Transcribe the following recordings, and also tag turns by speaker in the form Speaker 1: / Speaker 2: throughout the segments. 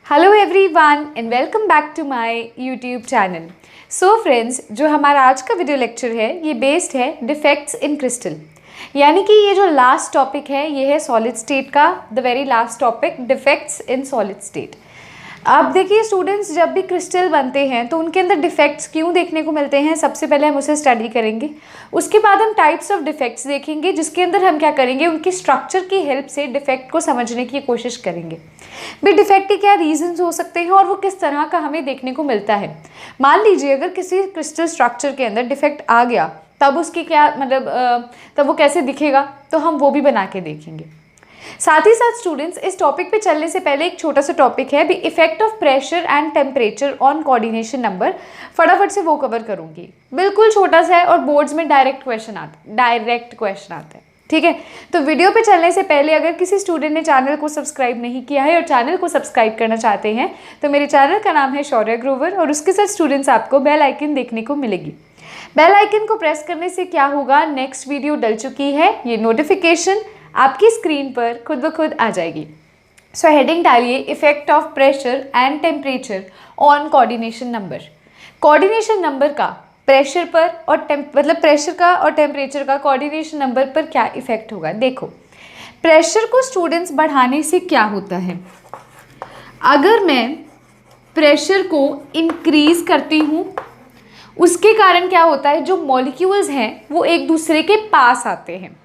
Speaker 1: Hello everyone and welcome back to my YouTube channel. So friends, जो हमारा आज का वीडियो लेक्चर है ये बेस्ड है डिफेक्ट्स इन क्रिस्टल, यानी कि ये जो लास्ट टॉपिक है ये है सॉलिड स्टेट का the very last topic, defects in solid state. अब देखिए स्टूडेंट्स, जब भी क्रिस्टल बनते हैं तो उनके अंदर डिफेक्ट्स क्यों देखने को मिलते हैं, सबसे पहले हम उसे स्टडी करेंगे। उसके बाद हम टाइप्स ऑफ डिफेक्ट्स देखेंगे, जिसके अंदर हम क्या करेंगे, उनकी स्ट्रक्चर की हेल्प से डिफेक्ट को समझने की कोशिश करेंगे। भी डिफेक्ट के क्या रीजंस हो सकते हैं और वो किस तरह का हमें देखने को मिलता है। मान लीजिए अगर किसी क्रिस्टल स्ट्रक्चर के अंदर डिफेक्ट आ गया तब उसकी क्या तब वो कैसे दिखेगा, तो हम वो भी बना के देखेंगे। साथ ही साथ स्टूडेंट्स, इस टॉपिक पे चलने से पहले एक छोटा सा टॉपिक है भी effect of pressure and temperature on coordination number. फटाफट से वो कवर करूंगी, बिल्कुल छोटा सा है और बोर्ड्स में डायरेक्ट क्वेश्चन आता है। ठीक है, तो वीडियो पे चलने से पहले अगर किसी स्टूडेंट ने चैनल को सब्सक्राइब नहीं किया है और चैनल को सब्सक्राइब करना चाहते हैं तो मेरे चैनल का नाम है शौर्य ग्रोवर, और उसके साथ स्टूडेंट्स आपको बेल आइकन देखने को मिलेगी। बेल आइकन को प्रेस करने से क्या होगा, नेक्स्ट वीडियो डल चुकी है ये नोटिफिकेशन आपकी स्क्रीन पर खुद ब खुद आ जाएगी। सो हेडिंग डालिए effect of pressure and temperature on coordination number. Coordination number का प्रेशर पर और प्रेशर का और टेम्परेचर का कोऑर्डिनेशन नंबर पर क्या इफेक्ट होगा। देखो, प्रेशर को स्टूडेंट्स बढ़ाने से क्या होता है, अगर मैं प्रेशर को इंक्रीज करती हूँ उसके कारण क्या होता है, जो मॉलिक्यूल्स हैं वो एक दूसरे के पास आते हैं।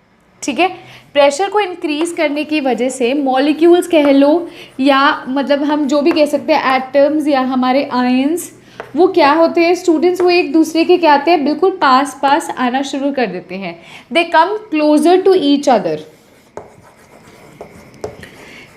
Speaker 1: ठीक है, प्रेशर को इंक्रीज करने की वजह से मॉलिक्यूल्स कह लो या हम जो भी कह सकते हैं एटम्स या हमारे आयंस, वो क्या होते हैं स्टूडेंट्स, वो एक दूसरे के क्या आते हैं, बिल्कुल पास पास आना शुरू कर देते हैं। They come closer to each other.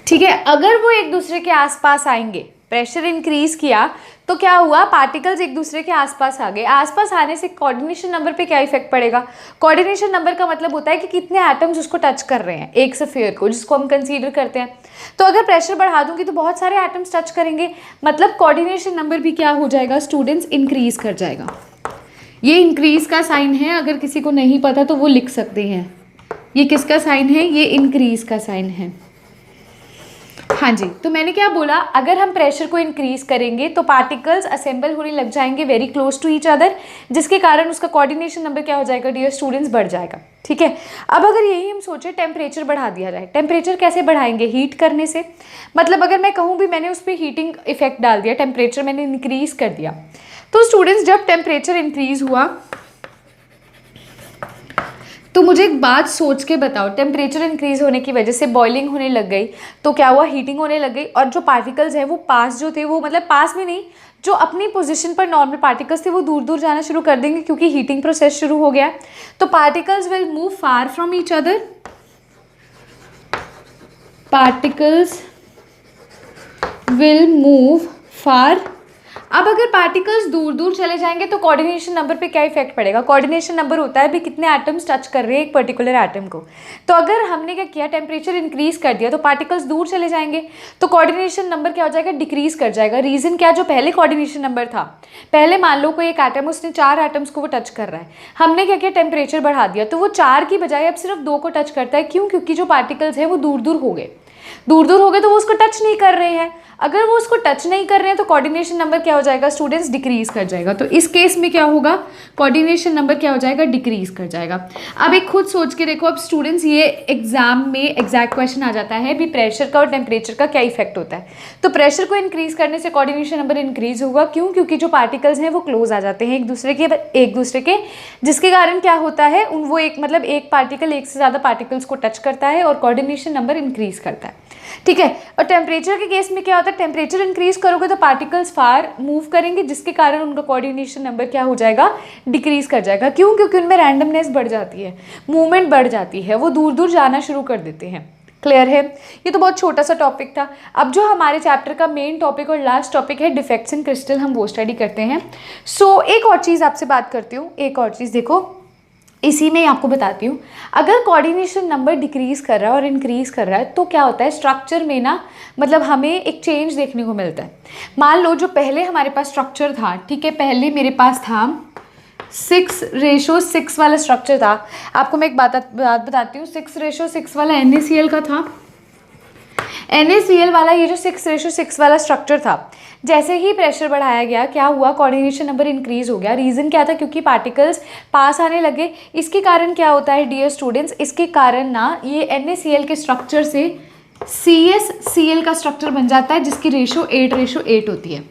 Speaker 1: ठीक है, अगर वो एक दूसरे के आसपास आएंगे, प्रेशर इंक्रीज किया तो क्या हुआ, पार्टिकल्स एक दूसरे के आसपास आ गए। आसपास आने से कोऑर्डिनेशन नंबर पे क्या इफेक्ट पड़ेगा। कोऑर्डिनेशन नंबर का मतलब होता है कि कितने एटम्स उसको टच कर रहे हैं, एक स्फीयर को, जिसको हम कंसीडर करते हैं। तो अगर प्रेशर बढ़ा दूंगी तो बहुत सारे एटम्स टच करेंगे, मतलब कोऑर्डिनेशन नंबर भी क्या हो जाएगा स्टूडेंट्स, इंक्रीज कर जाएगा। ये इंक्रीज का साइन है, अगर किसी को नहीं पता तो वो लिख सकते हैं। ये किसका साइन है, ये इंक्रीज का साइन है। हाँ जी, तो मैंने क्या बोला, अगर हम प्रेशर को इंक्रीज करेंगे तो पार्टिकल्स असेंबल होने लग जाएंगे very close to each other, जिसके कारण उसका कोऑर्डिनेशन नंबर क्या हो जाएगा डियर स्टूडेंट्स, बढ़ जाएगा। ठीक है, अब अगर यही हम सोचे टेम्परेचर बढ़ा दिया जाए, टेम्परेचर कैसे बढ़ाएंगे, हीट करने से। मतलब अगर मैं कहूँ भी मैंने उस पर हीटिंग इफेक्ट डाल दिया, टेम्परेचर मैंने इंक्रीज कर दिया, तो स्टूडेंट्स जब टेम्परेचर इंक्रीज हुआ तो मुझे एक बात सोच के बताओ, टेम्परेचर इंक्रीज होने की वजह से बॉइलिंग होने लग गई तो क्या हुआ, हीटिंग होने लग गई, और जो पार्टिकल्स हैं वो पास जो थे, वो पास में नहीं, जो अपनी पोजीशन पर नॉर्मल पार्टिकल्स थे वो दूर दूर जाना शुरू कर देंगे क्योंकि हीटिंग प्रोसेस शुरू हो गया। तो particles will move far from each other, particles will move far. अब अगर पार्टिकल्स दूर दूर चले जाएंगे तो कोऑर्डिनेशन नंबर पे क्या इफेक्ट पड़ेगा। कोऑर्डिनेशन नंबर होता है भी कितने एटम्स टच कर रहे हैं एक पर्टिकुलर एटम को। तो अगर हमने क्या किया, टेम्परेचर इंक्रीज कर दिया तो पार्टिकल्स दूर चले जाएंगे, तो कोऑर्डिनेशन नंबर क्या हो जाएगा, डिक्रीज कर जाएगा। रीजन क्या, जो पहले कोऑर्डिनेशन नंबर था, पहले मान लो कोई एक एटम, उसने 4 एटम्स को वो टच कर रहा है, हमने क्या किया, टेम्परेचर बढ़ा दिया तो वो 4 की बजाय अब सिर्फ 2 को टच करता है। क्यों, क्योंकि जो पार्टिकल्स हैं वो दूर दूर हो गए तो वो उसको टच नहीं कर रहे हैं। अगर वो उसको टच नहीं कर रहे हैं तो कोऑर्डिनेशन नंबर क्या हो जाएगा स्टूडेंट्स, डिक्रीज कर जाएगा। तो इस केस में क्या होगा, कोऑर्डिनेशन नंबर क्या हो जाएगा, डिक्रीज कर जाएगा। अब एक खुद सोच के देखो, अब स्टूडेंट्स ये एग्जाम में एग्जैक्ट क्वेश्चन आ जाता है भी प्रेशर का और टेम्परेचर का क्या इफेक्ट होता है। तो प्रेशर को इंक्रीज करने से कोऑर्डिनेशन नंबर इंक्रीज होगा। क्यों, क्योंकि जो पार्टिकल्स हैं वो क्लोज आ जाते हैं एक दूसरे के, जिसके कारण क्या होता है, वो एक पार्टिकल एक से ज़्यादा पार्टिकल्स को टच करता है और कोऑर्डिनेशन नंबर इंक्रीज करता है। ठीक है, और टेम्परेचर के केस में क्या होता है, टेम्परेचर इंक्रीज करोगे तो पार्टिकल्स फार मूव करेंगे, जिसके कारण उनका कोऑर्डिनेशन नंबर क्या हो जाएगा, डिक्रीज कर जाएगा। क्यों, क्योंकि उनमें रैंडमनेस बढ़ जाती है, मूवमेंट बढ़ जाती है, वो दूर दूर जाना शुरू कर देते हैं। क्लियर है, ये तो बहुत छोटा सा टॉपिक था। अब जो हमारे चैप्टर का मेन टॉपिक और लास्ट टॉपिक है डिफेक्ट्स इन क्रिस्टल, हम वो स्टडी करते हैं। सो एक और चीज़ आपसे बात करती हूँ, एक और चीज़ देखो, इसी में आपको बताती हूँ, अगर कोऑर्डिनेशन नंबर डिक्रीज कर रहा है और इंक्रीज कर रहा है तो क्या होता है स्ट्रक्चर में ना, हमें एक चेंज देखने को मिलता है। मान लो जो पहले हमारे पास स्ट्रक्चर था, ठीक है, पहले मेरे पास था 6:6 वाला स्ट्रक्चर था। आपको मैं एक बात बताती हूँ, 6:6 वाला NaCl का था। NaCl वाला ये जो 6:6 वाला स्ट्रक्चर था, जैसे ही प्रेशर बढ़ाया गया क्या हुआ, कोऑर्डिनेशन नंबर इंक्रीज हो गया। रीज़न क्या था, क्योंकि पार्टिकल्स पास आने लगे। इसके कारण क्या होता है डियर स्टूडेंट्स, इसके कारण ना ये NaCl के स्ट्रक्चर से CsCl का स्ट्रक्चर बन जाता है, जिसकी रेशो 8:8 होती है।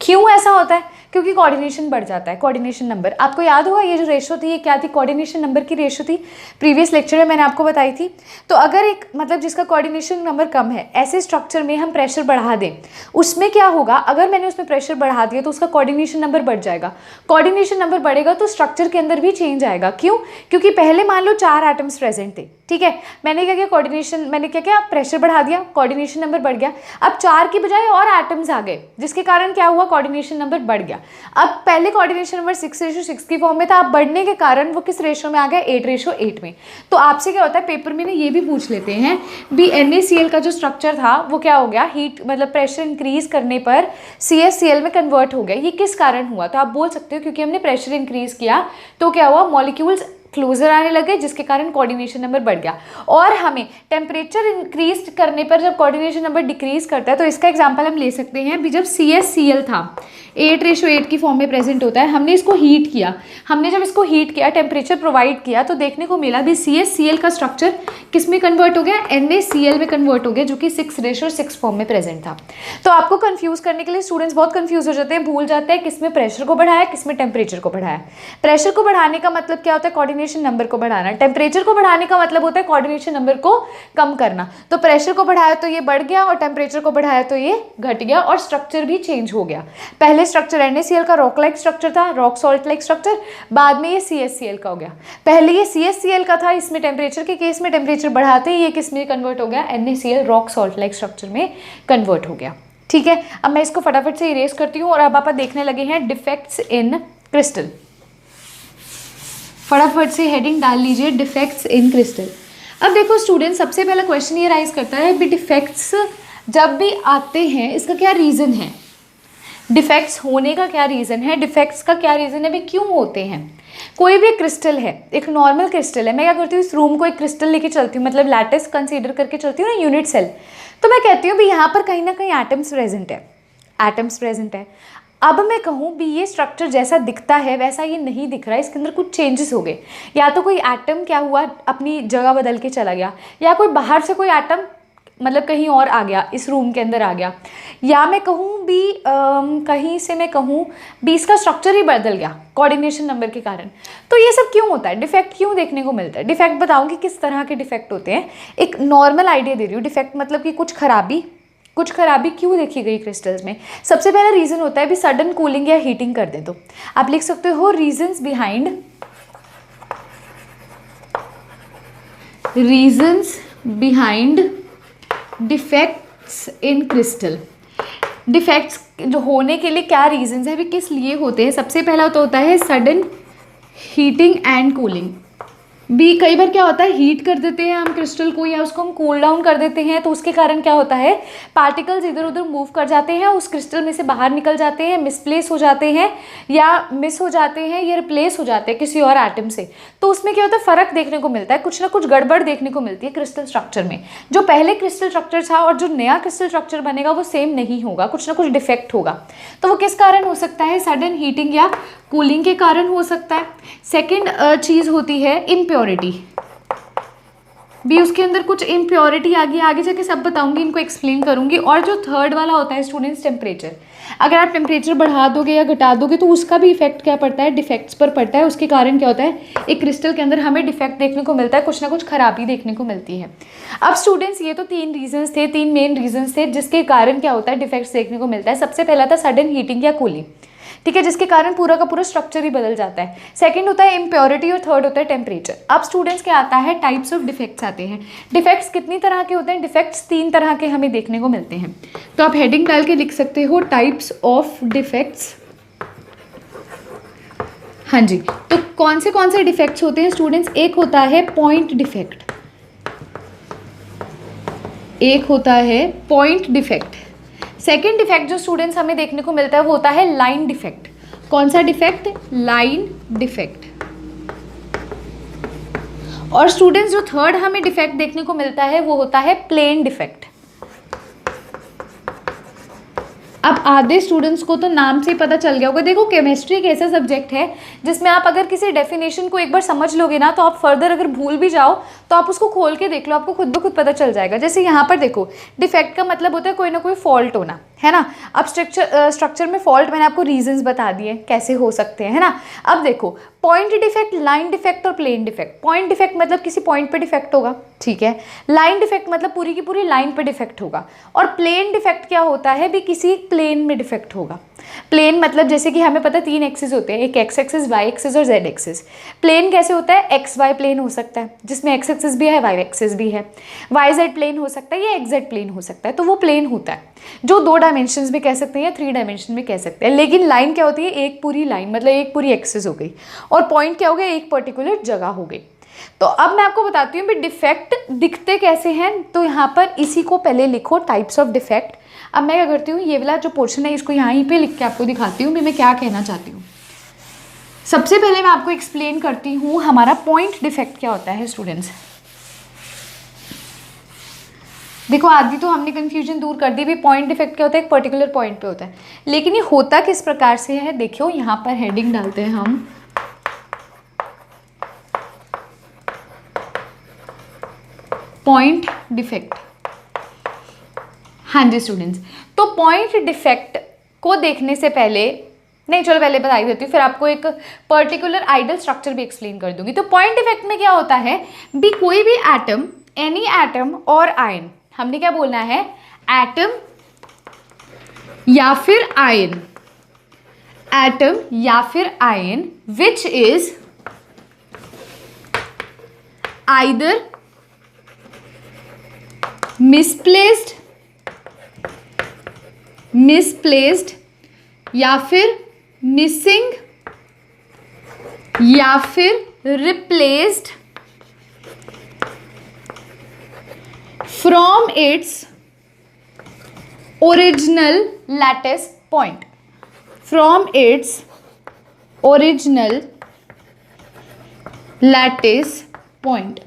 Speaker 1: क्यों ऐसा होता है, क्योंकि कोऑर्डिनेशन बढ़ जाता है। कोऑर्डिनेशन नंबर आपको याद होगा, ये जो रेशो थी ये क्या थी, कोऑर्डिनेशन नंबर की रेशो थी। प्रीवियस लेक्चर में मैंने आपको बताई थी। तो अगर एक मतलब जिसका कोऑर्डिनेशन नंबर कम है, ऐसे स्ट्रक्चर में हम प्रेशर बढ़ा दें, उसमें क्या होगा, अगर मैंने उसमें प्रेशर बढ़ा दिया तो उसका कोऑर्डिनेशन नंबर बढ़ जाएगा। कोऑर्डिनेशन नंबर बढ़ेगा तो स्ट्रक्चर के अंदर भी चेंज आएगा। क्यों, क्योंकि पहले मान लो 4 एटम्स प्रेजेंट थे, ठीक है, मैंने क्या किया, मैंने क्या प्रेशर बढ़ा दिया, कोऑर्डिनेशन नंबर बढ़ गया। अब 4 की बजाय और एटम्स आ गए, जिसके कारण क्या हुआ, कोऑर्डिनेशन नंबर बढ़ गया। अब पहले कोऑर्डिनेशन नंबर 6:6 की फॉर्म में था, अब बढ़ने के कारण वो किस रेशो में आ गया, 8:8 में। तो आपसे क्या होता है, पेपर में ना ये भी पूछ लेते हैं भी NaCl का जो स्ट्रक्चर था वो क्या हो गया, हीट मतलब प्रेशर इंक्रीज करने पर CsCl में कन्वर्ट हो गया। ये किस कारण हुआ, तो आप बोल सकते हो क्योंकि हमने प्रेशर इंक्रीज किया तो क्या हुआ, मॉलिक्यूल्स क्लोजर आने लगे, जिसके कारण कोऑर्डिनेशन नंबर बढ़ गया। और हमें टेम्परेचर इंक्रीज करने पर जब कोऑर्डिनेशन नंबर डिक्रीज करता है, तो इसका एग्जांपल हम ले सकते हैं भी जब CsCl था 8:8 की फॉर्म में प्रेजेंट होता है, हमने इसको हीट किया, हमने जब इसको हीट किया, टेम्परेचर प्रोवाइड किया, तो देखने को मिला भी CsCl का स्ट्रक्चर किस में कन्वर्ट हो गया, NaCl में कन्वर्ट हो गया, जो कि 6:6 फॉर्म में प्रेजेंट था। तो आपको कंफ्यूज करने के लिए स्टूडेंट्स बहुत कंफ्यूज हो जाते हैं, भूल जाते हैं किस में प्रेशर को बढ़ाया, किस में टेम्परेचर को बढ़ाया। प्रेशर को बढ़ाने का मतलब क्या होता है, कोऑर्डिनेशन नंबर को बढ़ाना। टेम्परेचर को बढ़ाने का मतलब होता है कोऑर्डिनेशन नंबर को कम करना। तो प्रेशर को बढ़ाया तो ये बढ़ गया और टेम्परेचर को बढ़ाया तो ये घट गया और स्ट्रक्चर भी चेंज हो गया। पहले स्ट्रक्चर NaCl का रॉक लाइक स्ट्रक्चर था, रॉक सॉल्ट लाइक स्ट्रक्चर, बाद में ये CsCl का हो गया। पहले ये CsCl का था, इसमें टेम्परेचर के केस में टेम्परेचर बढ़ाते ही ये किस में कन्वर्ट हो गया, NaCl rock salt like structure में कन्वर्ट हो गया। ठीक है, अब मैं इसको फटाफट से इरेज करती हूँ और अब आप देखने लगे हैं डिफेक्ट्स इन क्रिस्टल। फटाफट से हेडिंग डाल लीजिए, डिफेक्ट्स इन क्रिस्टल। अब देखो स्टूडेंट, सबसे पहला क्वेश्चन ये राइज करता है भी डिफेक्ट्स जब भी आते हैं इसका क्या रीज़न है, डिफेक्ट्स होने का क्या रीज़न है, डिफेक्ट्स का क्या रीज़न है, भी क्यों होते हैं। कोई भी क्रिस्टल है, एक नॉर्मल क्रिस्टल है, मैं क्या करती हूँ, इस रूम को एक क्रिस्टल लेके चलती हूँ, मतलब लैटिस कंसीडर करके चलती हूँ ना, यूनिट सेल। तो मैं कहती हूँ भी यहाँ पर कहीं ना कहीं एटम्स प्रेजेंट है। अब मैं कहूँ भी ये स्ट्रक्चर जैसा दिखता है वैसा ये नहीं दिख रहा है, इसके अंदर कुछ चेंजेस हो गए। या तो कोई एटम क्या हुआ, अपनी जगह बदल के चला गया, या कोई बाहर से कोई एटम मतलब कहीं और आ गया, इस रूम के अंदर आ गया, या मैं कहूँ भी कहीं से मैं कहूँ भी इसका स्ट्रक्चर ही बदल गया कोऑर्डिनेशन नंबर के कारण। तो ये सब क्यों होता है, डिफेक्ट क्यों देखने को मिलता है। डिफेक्ट बताऊँगी किस तरह के डिफेक्ट होते हैं, एक नॉर्मल आइडिया दे रही हूँ। डिफेक्ट मतलब कि कुछ खराबी क्यों देखी गई क्रिस्टल्स में। सबसे पहला रीज़न होता है भी सडन कूलिंग या हीटिंग कर दे। तो आप लिख सकते हो reasons behind defects in crystal. Defects जो होने के लिए क्या रीजंस है, भी किस लिए होते हैं। सबसे पहला तो होता है सडन हीटिंग एंड कूलिंग। भी कई बार क्या होता है, हीट कर देते हैं हम क्रिस्टल को या उसको हम कूल डाउन कर देते हैं, तो उसके कारण क्या होता है, पार्टिकल्स इधर उधर मूव कर जाते हैं, उस क्रिस्टल में से बाहर निकल जाते हैं, मिसप्लेस हो जाते हैं या मिस हो जाते हैं या रिप्लेस हो जाते हैं किसी और एटम से। तो उसमें क्या होता है, फ़र्क देखने को मिलता है, कुछ ना कुछ गड़बड़ देखने को मिलती है क्रिस्टल स्ट्रक्चर में। जो पहले क्रिस्टल स्ट्रक्चर था और जो नया क्रिस्टल स्ट्रक्चर बनेगा वो सेम नहीं होगा, कुछ ना कुछ डिफेक्ट होगा। तो वो किस कारण हो सकता है, सडन हीटिंग या कूलिंग के कारण हो सकता है। सेकेंड चीज़ होती है इम्प्योरिटी। भी उसके अंदर कुछ इम्प्योरिटी आ गई, आगे जाके सब बताऊंगी, इनको एक्सप्लेन करूंगी। और जो थर्ड वाला होता है स्टूडेंट्स, टेम्परेचर। अगर आप टेम्परेचर बढ़ा दोगे या घटा दोगे तो उसका भी इफेक्ट क्या पड़ता है, डिफेक्ट्स पर पड़ता है। उसके कारण क्या होता है, एक क्रिस्टल के अंदर हमें डिफेक्ट देखने को मिलता है, कुछ ना कुछ खराबी देखने को मिलती है। अब स्टूडेंट्स ये तो तीन मेन रीजंस थे जिसके कारण क्या होता है, डिफेक्ट्स देखने को मिलता है। सबसे पहला था सडन हीटिंग या कूलिंग, ठीक है, जिसके कारण पूरा का पूरा स्ट्रक्चर ही बदल जाता है। सेकंड होता है इम्प्योरिटी और थर्ड होता है टेम्परेचर। अब स्टूडेंट्स क्या आता है, टाइप्स ऑफ डिफेक्ट्स आते हैं। डिफेक्ट्स कितनी तरह के होते हैं, डिफेक्ट्स 3 तरह के हमें देखने को मिलते हैं। तो आप हेडिंग डाल के लिख सकते हो टाइप्स ऑफ डिफेक्ट्स। हाँ जी, तो कौन से डिफेक्ट्स होते हैं स्टूडेंट्स, एक होता है पॉइंट डिफेक्ट, एक होता है पॉइंट डिफेक्ट। सेकेंड डिफेक्ट जो स्टूडेंट्स हमें देखने को मिलता है वो होता है लाइन डिफेक्ट। कौन सा डिफेक्ट, लाइन डिफेक्ट। और स्टूडेंट्स जो थर्ड हमें डिफेक्ट देखने को मिलता है वो होता है प्लेन डिफेक्ट। अब आधे स्टूडेंट्स को तो नाम से ही पता चल गया होगा। देखो केमिस्ट्री एक ऐसा सब्जेक्ट है जिसमें आप अगर किसी डेफिनेशन को एक बार समझ लोगे ना, तो आप फर्दर अगर भूल भी जाओ तो आप उसको खोल के देख लो, आपको खुद ब खुद पता चल जाएगा। जैसे यहाँ पर देखो, डिफेक्ट का मतलब होता है कोई ना कोई फॉल्ट होना, है ना। अब स्ट्रक्चर में फॉल्ट मैंने आपको रीजंस बता दिए कैसे हो सकते हैं, है ना। अब देखो पॉइंट डिफेक्ट, लाइन डिफेक्ट और प्लेन डिफेक्ट। पॉइंट डिफेक्ट मतलब किसी पॉइंट पे डिफेक्ट होगा, ठीक है। लाइन डिफेक्ट मतलब पूरी की पूरी लाइन पे डिफेक्ट होगा। और प्लेन डिफेक्ट क्या होता है भी, किसी प्लेन में डिफेक्ट होगा। प्लेन मतलब जैसे कि हमें पता है 3 एक्सिस होते हैं, एक एक्स एक्सिस, वाई एक्सिस और जेड एक्सिस। प्लेन कैसे होता है, एक्स वाई प्लेन हो सकता है जिसमें एक्स एक्सिस भी है, वाई एक्सिस भी है। वाई जेड प्लेन हो सकता है या एक्स जेड प्लेन हो सकता है, तो वो प्लेन होता है जो 2 डायमेंशन में कह सकते हैं या 3 डायमेंशन में कह सकते हैं। लेकिन लाइन क्या होती है, एक पूरी लाइन, मतलब एक पूरी एक्सिस हो गई। और पॉइंट क्या हो गया, एक पर्टिकुलर जगह हो गई। तो अब मैं आपको बताती हूँ भी डिफेक्ट दिखते कैसे हैं। तो यहाँ पर इसी को पहले लिखो, टाइप्स ऑफ डिफेक्ट। अब मैं क्या करती हूँ, ये वाला जो पोर्शन है इसको यहाँ पे लिख के आपको दिखाती हूँ भी मैं क्या कहना चाहती हूँ। सबसे पहले मैं आपको एक्सप्लेन करती हूँ हमारा पॉइंट डिफेक्ट क्या होता है स्टूडेंट्स। देखो आदि तो हमने कंफ्यूजन दूर कर दी भी, पॉइंट डिफेक्ट क्या होता है, एक पर्टिकुलर पॉइंट पे होता है। लेकिन ये होता किस प्रकार से है, देखो यहाँ पर हेडिंग डालते हैं हम, पॉइंट डिफेक्ट। हाँ जी स्टूडेंट्स, तो पॉइंट डिफेक्ट को देखने से पहले, नहीं चलो पहले बता ही देती हूँ, फिर आपको एक पर्टिकुलर आइडल स्ट्रक्चर भी एक्सप्लेन कर दूंगी। तो पॉइंट डिफेक्ट में क्या होता है भी, कोई भी एटम, एनी एटम और आयन, हमने क्या बोलना है, एटम या फिर आयन, एटम या फिर ion which is either misplaced या फिर मिसिंग या फिर replaced from its original lattice point, from its original lattice point.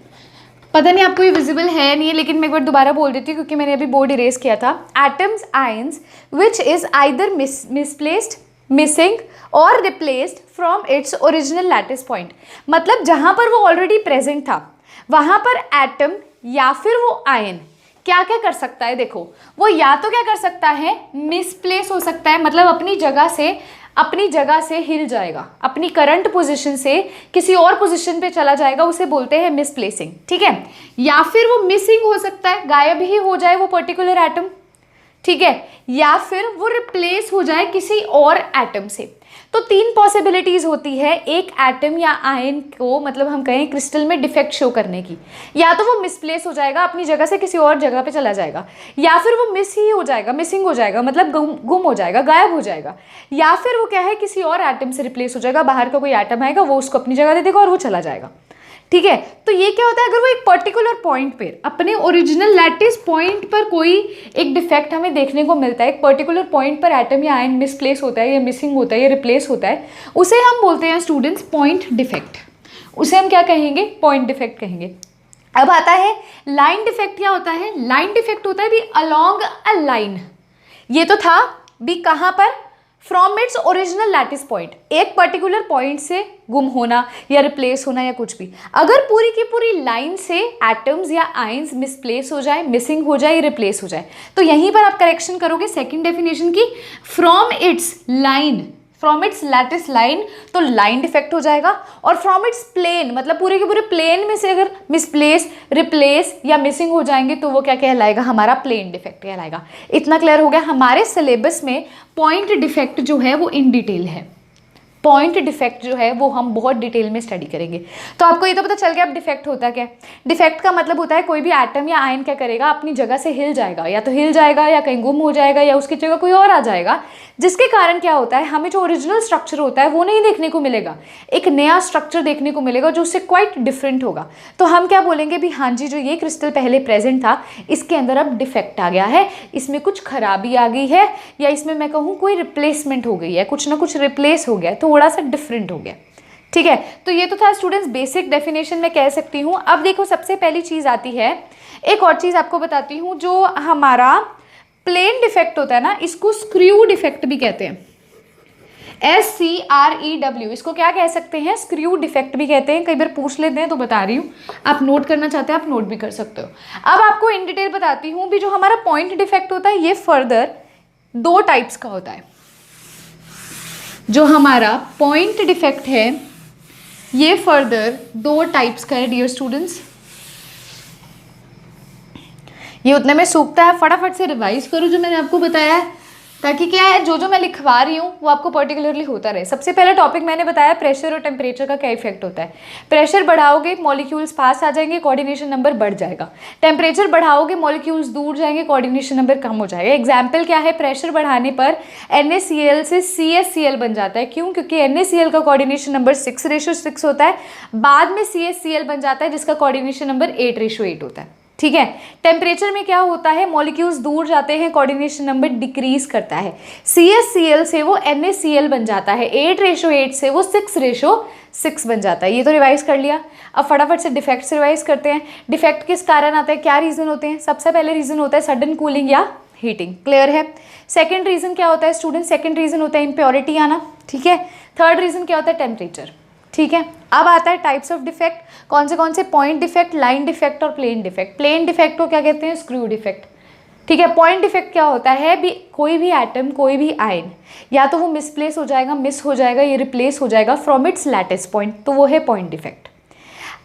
Speaker 1: पता नहीं आपको ये विजिबल है नहीं है, लेकिन मैं एक बार दोबारा बोल देती हूँ क्योंकि मैंने अभी बोर्ड इरेज किया था। Atoms ions which is either misplaced, missing और replaced from its original lattice point. मतलब जहाँ पर वो ऑलरेडी प्रेजेंट था वहाँ पर एटम या फिर वो आयन क्या क्या कर सकता है, देखो वो या तो क्या कर सकता है, मिसप्लेस हो सकता है, मतलब अपनी जगह से हिल जाएगा, अपनी करंट पोजीशन से किसी और पोजीशन पे चला जाएगा, उसे बोलते हैं मिसप्लेसिंग, ठीक है। या फिर वो मिसिंग हो सकता है, गायब ही हो जाए वो पर्टिकुलर एटम, ठीक है। या फिर वो रिप्लेस हो जाए किसी और एटम से। तो 3 पॉसिबिलिटीज होती है एक एटम या आयन को, मतलब हम कहें क्रिस्टल में डिफेक्ट शो करने की। या तो वो मिसप्लेस हो जाएगा, अपनी जगह से किसी और जगह पे चला जाएगा, या फिर वो मिस ही हो जाएगा, मिसिंग हो जाएगा, मतलब गुम हो जाएगा, गायब हो जाएगा, या फिर वो क्या है किसी और एटम से रिप्लेस हो जाएगा, बाहर का कोई एटम आएगा वो उसको अपनी जगह दे देगा और वो चला जाएगा, ठीक है। तो ये क्या होता है, अगर वो एक पर्टिकुलर पॉइंट पे, अपने ओरिजिनल लैटिस पॉइंट पर कोई एक डिफेक्ट हमें देखने को मिलता है, एक पर्टिकुलर पॉइंट पर एटम या आयन मिसप्लेस होता है या मिसिंग होता है या रिप्लेस होता है, उसे हम बोलते हैं स्टूडेंट्स पॉइंट डिफेक्ट। उसे हम क्या कहेंगे, पॉइंट डिफेक्ट कहेंगे। अब आता है लाइन डिफेक्ट। क्या होता है, लाइन डिफेक्ट होता है भी अलोंग अ लाइन। ये तो था भी कहाँ पर, from its original lattice point, एक पर्टिकुलर पॉइंट से गुम होना या रिप्लेस होना या कुछ भी। अगर पूरी की पूरी लाइन से एटम्स या आयंस मिसप्लेस हो जाए, मिसिंग हो जाए, रिप्लेस हो जाए, तो यहीं पर आप करेक्शन करोगे सेकंड डेफिनेशन की, from its line, from its lattice line, तो लाइन डिफेक्ट हो जाएगा। और फ्रॉम इट्स प्लेन, मतलब पूरे के पूरे प्लेन में से अगर मिसप्लेस, रिप्लेस या मिसिंग हो जाएंगे तो वो क्या कहलाएगा, हमारा प्लेन डिफेक्ट कहलाएगा। इतना क्लियर हो गया। हमारे सिलेबस में पॉइंट डिफेक्ट जो है वो इन डिटेल है, पॉइंट डिफेक्ट जो है वो हम बहुत डिटेल में स्टडी करेंगे। तो आपको ये तो पता चल गया अब डिफेक्ट होता क्या है। डिफेक्ट का मतलब होता है कोई भी एटम या आयन क्या करेगा, अपनी जगह से हिल जाएगा, या तो हिल जाएगा या कहीं गुम हो जाएगा या उसकी जगह कोई और आ जाएगा, जिसके कारण क्या होता है, हमें जो ओरिजिनल स्ट्रक्चर होता है वो नहीं देखने को मिलेगा, एक नया स्ट्रक्चर देखने को मिलेगा जो उससे क्वाइट डिफरेंट होगा। तो हम क्या बोलेंगे भी, हाँ जी जो ये क्रिस्टल पहले प्रेजेंट था इसके अंदर अब डिफेक्ट आ गया है, इसमें कुछ खराबी आ गई है, या इसमें मैं कहूँ कोई रिप्लेसमेंट हो गई है, कुछ ना कुछ रिप्लेस हो गया, थोड़ा सा डिफरेंट हो गया, ठीक है। तो ये तो था स्टूडेंट्स बेसिक डेफिनेशन मैं कह सकती हूँ। अब देखो सबसे पहली चीज़ आती है, एक और चीज़ आपको बताती हूँ, जो हमारा प्लेन डिफेक्ट होता है ना, इसको स्क्रू डिफेक्ट भी कहते हैं, SCREW, इसको क्या कह सकते हैं, स्क्रू डिफेक्ट भी कहते हैं। कई बार पूछ लेते हैं तो बता रही हूँ, आप नोट करना चाहते हैं आप नोट भी कर सकते हो। अब आपको इन डिटेल बताती हूँ भी, जो हमारा पॉइंट डिफेक्ट होता है ये फर्दर 2 टाइप्स का होता है। जो हमारा पॉइंट डिफेक्ट है ये फर्दर 2 टाइप्स का है डियर स्टूडेंट्स। ये उतने में सूखता है, फटाफट से रिवाइज करो जो मैंने आपको बताया है, ताकि क्या है जो मैं लिखवा रही हूँ वो आपको पर्टिकुलरली होता रहे। सबसे पहला टॉपिक मैंने बताया प्रेशर और टेम्परेचर का क्या इफेक्ट होता है। प्रेशर बढ़ाओगे मॉलिक्यूल्स पास आ जाएंगे, कोऑर्डिनेशन नंबर बढ़ जाएगा। टेम्परेचर बढ़ाओगे मॉलिक्यूल्स दूर जाएंगे, कोऑर्डिनेशन नंबर कम हो जाएगा। एग्जाम्पल क्या है, प्रेशर बढ़ाने पर NaCl से CaCl बन जाता है। क्यों? क्योंकि NaCl का कोऑर्डिनेशन नंबर 6:6 होता है, बाद में CaCl बन जाता है जिसका कोऑर्डिनेशन नंबर 8:8 होता है। ठीक है। टेम्परेचर में क्या होता है, मॉलिक्यूल्स दूर जाते हैं, कोऑर्डिनेशन नंबर डिक्रीज करता है। CaCl से वो NaCl बन जाता है, 8:8 से वो 6:6 बन जाता है। ये तो रिवाइज कर लिया। अब फटाफट से डिफेक्ट से रिवाइज करते हैं। डिफेक्ट किस कारण आता है, क्या रीजन होते हैं? सबसे पहले रीजन होता है सडन कूलिंग या हीटिंग, क्लियर है। सेकेंड रीजन क्या होता है स्टूडेंट, सेकेंड रीजन होता है इम्प्योरिटी आना, ठीक है। थर्ड रीजन क्या होता है, टेम्परेचर, ठीक है। अब आता है टाइप्स ऑफ डिफेक्ट, कौन से पॉइंट डिफेक्ट, लाइन डिफेक्ट और प्लेन डिफेक्ट। प्लेन डिफेक्ट को क्या कहते हैं, स्क्रू डिफेक्ट, ठीक है। पॉइंट डिफेक्ट क्या होता है भी, कोई भी एटम कोई भी आयन या तो वो मिसप्लेस हो जाएगा, मिस हो जाएगा, ये रिप्लेस हो जाएगा फ्रॉम इट्स लैटिस पॉइंट, तो वो है पॉइंट डिफेक्ट।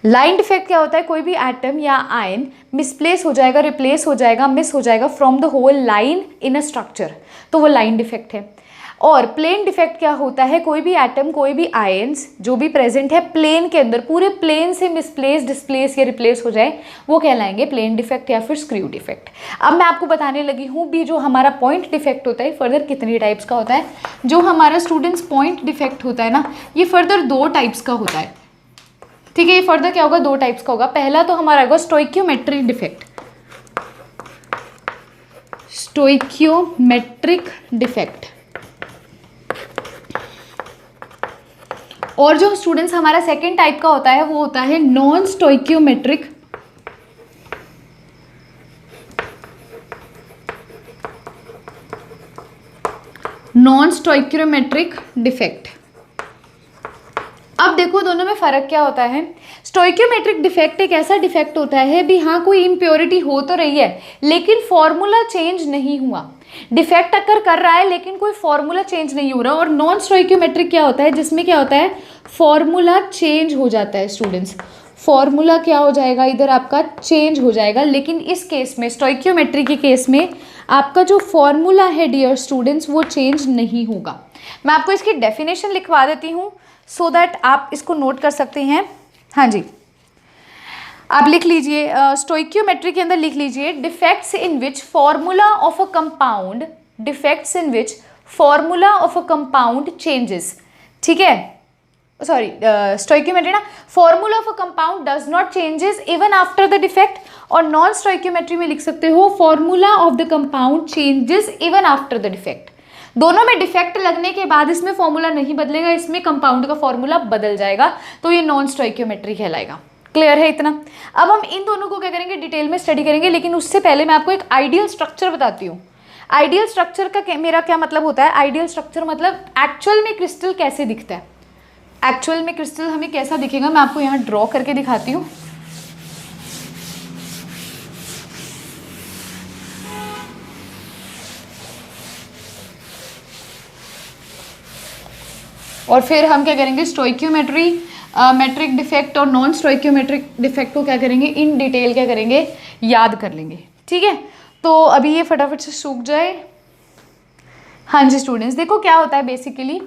Speaker 1: लाइन डिफेक्ट क्या होता है, कोई भी एटम या आयन मिसप्लेस हो जाएगा, रिप्लेस हो जाएगा, मिस हो जाएगा from the whole line in a structure, तो वो लाइन डिफेक्ट है। और प्लेन डिफेक्ट क्या होता है, कोई भी एटम कोई भी आयन्स जो भी प्रेजेंट है प्लेन के अंदर, पूरे प्लेन से मिसप्लेस, डिस्प्लेस या रिप्लेस हो जाए, वो कहलाएंगे प्लेन डिफेक्ट या फिर स्क्रू डिफेक्ट। अब मैं आपको बताने लगी हूँ भी जो हमारा पॉइंट डिफेक्ट होता है फर्दर कितनी टाइप्स का होता है। जो हमारा स्टूडेंट्स पॉइंट डिफेक्ट होता है ना, ये फर्दर 2 टाइप्स का होता है, ठीक है। ये फर्दर क्या होगा, 2 टाइप्स का होगा। पहला तो हमारा होगा स्टोइकियोमेट्रिक डिफेक्ट, स्टोइकियोमेट्रिक डिफेक्ट। और जो स्टूडेंट्स हमारा सेकेंड टाइप का होता है वो होता है नॉन स्टोइकियोमेट्रिक डिफेक्ट। अब देखो दोनों में फ़र्क क्या होता है। स्टोइकियोमेट्रिक डिफेक्ट एक ऐसा डिफेक्ट होता है भी हाँ कोई इम्प्योरिटी हो तो रही है लेकिन फॉर्मूला चेंज नहीं हुआ, डिफेक्ट अकर कर रहा है लेकिन कोई फॉर्मूला चेंज नहीं हो रहा। और नॉन स्टोइकियोमेट्रिक क्या होता है, जिसमें क्या होता है फॉर्मूला चेंज हो जाता है स्टूडेंट्स, फॉर्मूला क्या हो जाएगा इधर आपका चेंज हो जाएगा। लेकिन इस केस में स्टोइकियोमेट्री के केस में आपका जो फॉर्मूला है डियर स्टूडेंट्स वो चेंज नहीं होगा। मैं आपको इसकी डेफिनेशन लिखवा देती हूँ सो दैट आप इसको नोट कर सकते हैं। हाँ जी, आप लिख लीजिए, स्टोइकियोमेट्री के अंदर लिख लीजिए defects in which formula of a compound, defects in which formula of a compound changes, ठीक है। सॉरी, स्टोइकियोमेट्री ना, formula of a compound does not changes even after the defect. और नॉन स्टोइकियोमेट्री में लिख सकते हो formula of the compound changes even after the defect. दोनों में डिफेक्ट लगने के बाद इसमें फॉर्मूला नहीं बदलेगा, इसमें कंपाउंड का फॉर्मूला बदल जाएगा, तो ये नॉन स्टोइकियोमेट्री कहलाएगा। क्लियर है इतना। अब हम इन दोनों को क्या करेंगे, डिटेल में स्टडी करेंगे, लेकिन उससे पहले मैं आपको एक आइडियल स्ट्रक्चर बताती हूँ। आइडियल स्ट्रक्चर का मेरा क्या मतलब होता है, आइडियल स्ट्रक्चर मतलब एक्चुअल में क्रिस्टल कैसे दिखता है, एक्चुअल में क्रिस्टल हमें कैसा दिखेगा, मैं आपको यहाँ ड्रॉ करके दिखाती हूँ। और फिर हम क्या करेंगे, स्टोइकियोमेट्री मेट्रिक डिफेक्ट और नॉन स्टोइकियोमेट्रिक डिफेक्ट को क्या करेंगे, इन डिटेल क्या करेंगे, याद कर लेंगे, ठीक है। तो अभी ये फटाफट से सूख जाए। हाँ जी स्टूडेंट्स, देखो क्या होता है बेसिकली,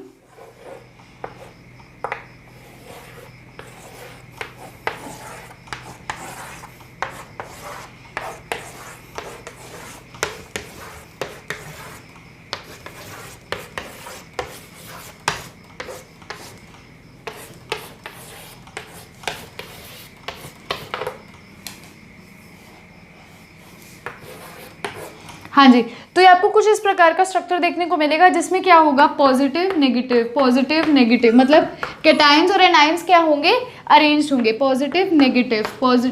Speaker 1: हाँ जी, तो ये आपको कुछ इस प्रकार का स्ट्रक्चर देखने को मिलेगा जिसमें क्या होगा, पॉजिटिव नेगेटिव, मतलब कैटायंस और एनायंस क्या होंगे, अरेंज्ड होंगे, positive negative,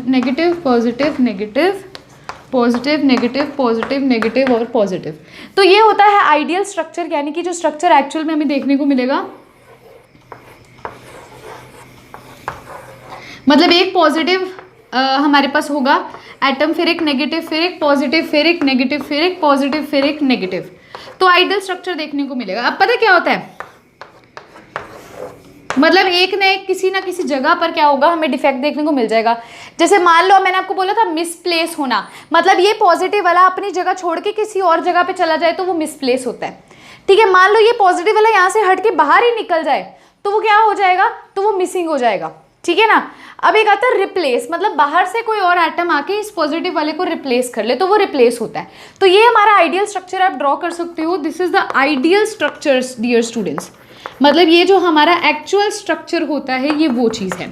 Speaker 1: negative positive, negative positive negative और पॉजिटिव। तो ये होता है आइडियल स्ट्रक्चर, यानी कि जो स्ट्रक्चर एक्चुअल में हमें देखने को मिलेगा। मतलब एक पॉजिटिव हमारे पास होगा एटम, फिर एक नेगेटिव, फिर एक पॉजिटिव, फिर एक नेगेटिव, फिर एक पॉजिटिव, फिर एक नेगेटिव। तो आइडियल स्ट्रक्चर देखने को मिलेगा। अब पता क्या होता है, मतलब एक न एक किसी ना किसी जगह पर क्या होगा, हमें डिफेक्ट देखने को मिल जाएगा। जैसे मान लो मैंने आपको बोला था मिसप्लेस होना, मतलब ये पॉजिटिव वाला अपनी जगह छोड़ के किसी और जगह पे चला जाए तो वो मिसप्लेस होता है। ठीक है, मान लो ये पॉजिटिव वाला यहाँ से हट के बाहर ही निकल जाए तो वो क्या हो जाएगा, तो वो मिसिंग हो जाएगा। ठीक है ना। अब एक आता है रिप्लेस, मतलब बाहर से कोई और एटम आके इस पॉजिटिव वाले को रिप्लेस कर ले तो वो रिप्लेस होता है। तो ये हमारा आइडियल स्ट्रक्चर आप ड्रॉ कर सकते हो। This is the ideal structures dear students. मतलब ये जो हमारा एक्चुअल स्ट्रक्चर होता है ये वो चीज़ है।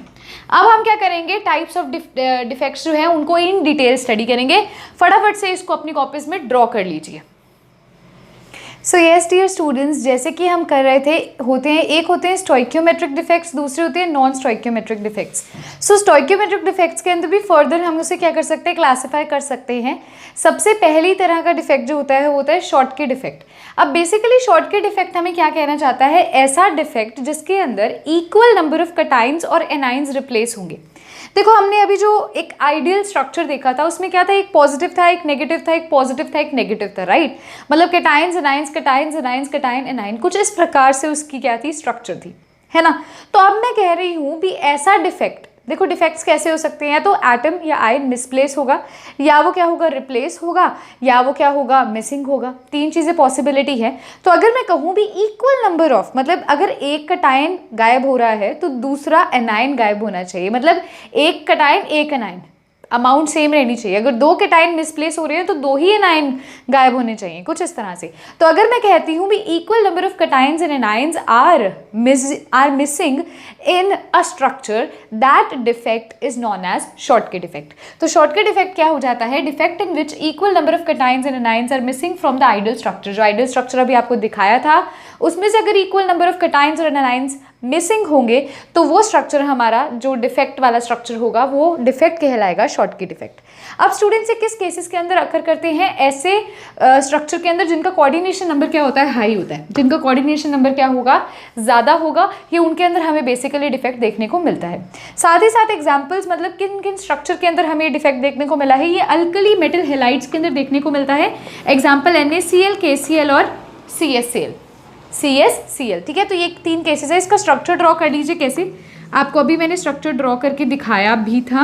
Speaker 1: अब हम क्या करेंगे, टाइप्स ऑफ डिफेक्ट्स जो है उनको इन डिटेल स्टडी करेंगे। फटाफट से इसको अपनी कॉपीज में ड्रॉ कर लीजिए। सो यस डियर स्टूडेंट्स, जैसे कि हम कर रहे थे, होते हैं एक होते हैं स्टोइकियोमेट्रिक डिफेक्ट्स, दूसरे होते हैं नॉन स्टोइकियोमेट्रिक डिफेक्ट्स। सो स्टोइकियोमेट्रिक डिफेक्ट्स के अंदर भी फर्दर हम उसे क्या कर सकते हैं, क्लासीफाई कर सकते हैं। सबसे पहली तरह का डिफेक्ट जो होता है वो होता है शॉर्टकी डिफेक्ट। अब बेसिकली शॉर्टकी डिफेक्ट हमें क्या कहना चाहता है, ऐसा डिफेक्ट जिसके अंदर इक्वल नंबर ऑफ कटाइंस और एनाइंस रिप्लेस होंगे। देखो हमने अभी जो एक आइडियल स्ट्रक्चर देखा था उसमें क्या था, एक पॉजिटिव था, एक नेगेटिव था, एक पॉजिटिव था, एक नेगेटिव था, राइट। मतलब cations anions, cations anions, cation A9, कुछ इस प्रकार से उसकी क्या थी, स्ट्रक्चर थी, है ना। तो अब मैं कह रही हूँ भी ऐसा डिफेक्ट, देखो डिफेक्ट्स कैसे हो सकते हैं, या तो एटम या आयन मिसप्लेस होगा, या वो क्या होगा, रिप्लेस होगा, या वो क्या होगा, मिसिंग होगा। तीन चीज़ें पॉसिबिलिटी है। तो अगर मैं कहूँ भी इक्वल नंबर ऑफ, मतलब अगर एक कटायन गायब हो रहा है तो दूसरा एनायन गायब होना चाहिए। मतलब एक कटायन एक एनायन, अमाउंट सेम रहनी चाहिए। अगर दो कैटायन मिसप्लेस हो रहे हैं तो दो ही एनायन गायब होने चाहिए, कुछ इस तरह से। तो अगर मैं कहती हूँ भी equal number of cations and anions are missing in a structure, that defect is known as Schottky defect. तो शॉर्टकी डिफेक्ट क्या हो जाता है, defect in which equal number of cations and anions are missing from the ideal structure. जो ideal structure अभी आपको दिखाया था उसमें से अगर इक्वल नंबर ऑफ कैटायंस और एनायंस मिसिंग होंगे तो वो स्ट्रक्चर हमारा जो डिफेक्ट वाला स्ट्रक्चर होगा वो डिफेक्ट कहलाएगा, शॉर्टकी डिफेक्ट। अब स्टूडेंट्स ये किस केसेस के अंदर अकर करते हैं, ऐसे स्ट्रक्चर के अंदर जिनका कोऑर्डिनेशन नंबर क्या होता है, हाई होता है। जिनका कोऑर्डिनेशन नंबर क्या होगा, ज़्यादा होगा, ये उनके अंदर हमें बेसिकली डिफेक्ट देखने को मिलता है। साथ ही साथ एग्जाम्पल्स, मतलब किन किन स्ट्रक्चर के अंदर हमें डिफेक्ट देखने को मिला है, ये अल्कली मेटल हेलाइड्स के अंदर देखने को मिलता है। एग्जाम्पल NaCl, KCl और CSCl, ठीक है। तो ये तीन केसेस है। इसका स्ट्रक्चर ड्रॉ कर लीजिए। कैसे, आपको अभी मैंने स्ट्रक्चर ड्रॉ करके दिखाया भी था,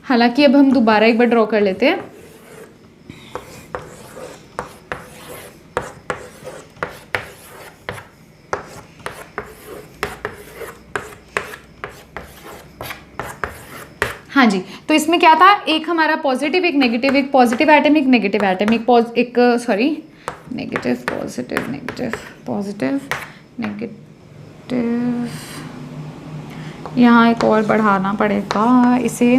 Speaker 1: हालांकि अब हम दोबारा एक बार ड्रॉ कर लेते हैं। हाँ जी, तो इसमें क्या था, एक हमारा पॉजिटिव, एक नेगेटिव, एक पॉजिटिव एटम, एक negative atom, negative positive, negative positive, negative, यहाँ एक और बढ़ाना पड़ेगा इसे।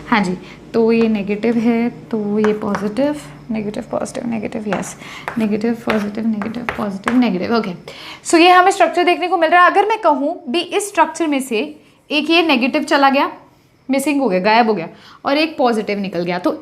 Speaker 1: हाँ जी, तो ये नेगेटिव है, तो ये positive, negative positive, negative, yes, negative positive, negative positive, negative, okay. So ये हमें स्ट्रक्चर देखने को मिल रहा है। अगर मैं कहूँ भी इस स्ट्रक्चर में से एक ये नेगेटिव चला गया, मिसिंग हो गया, गायब हो गया, और एक पॉजिटिव निकल गया, तो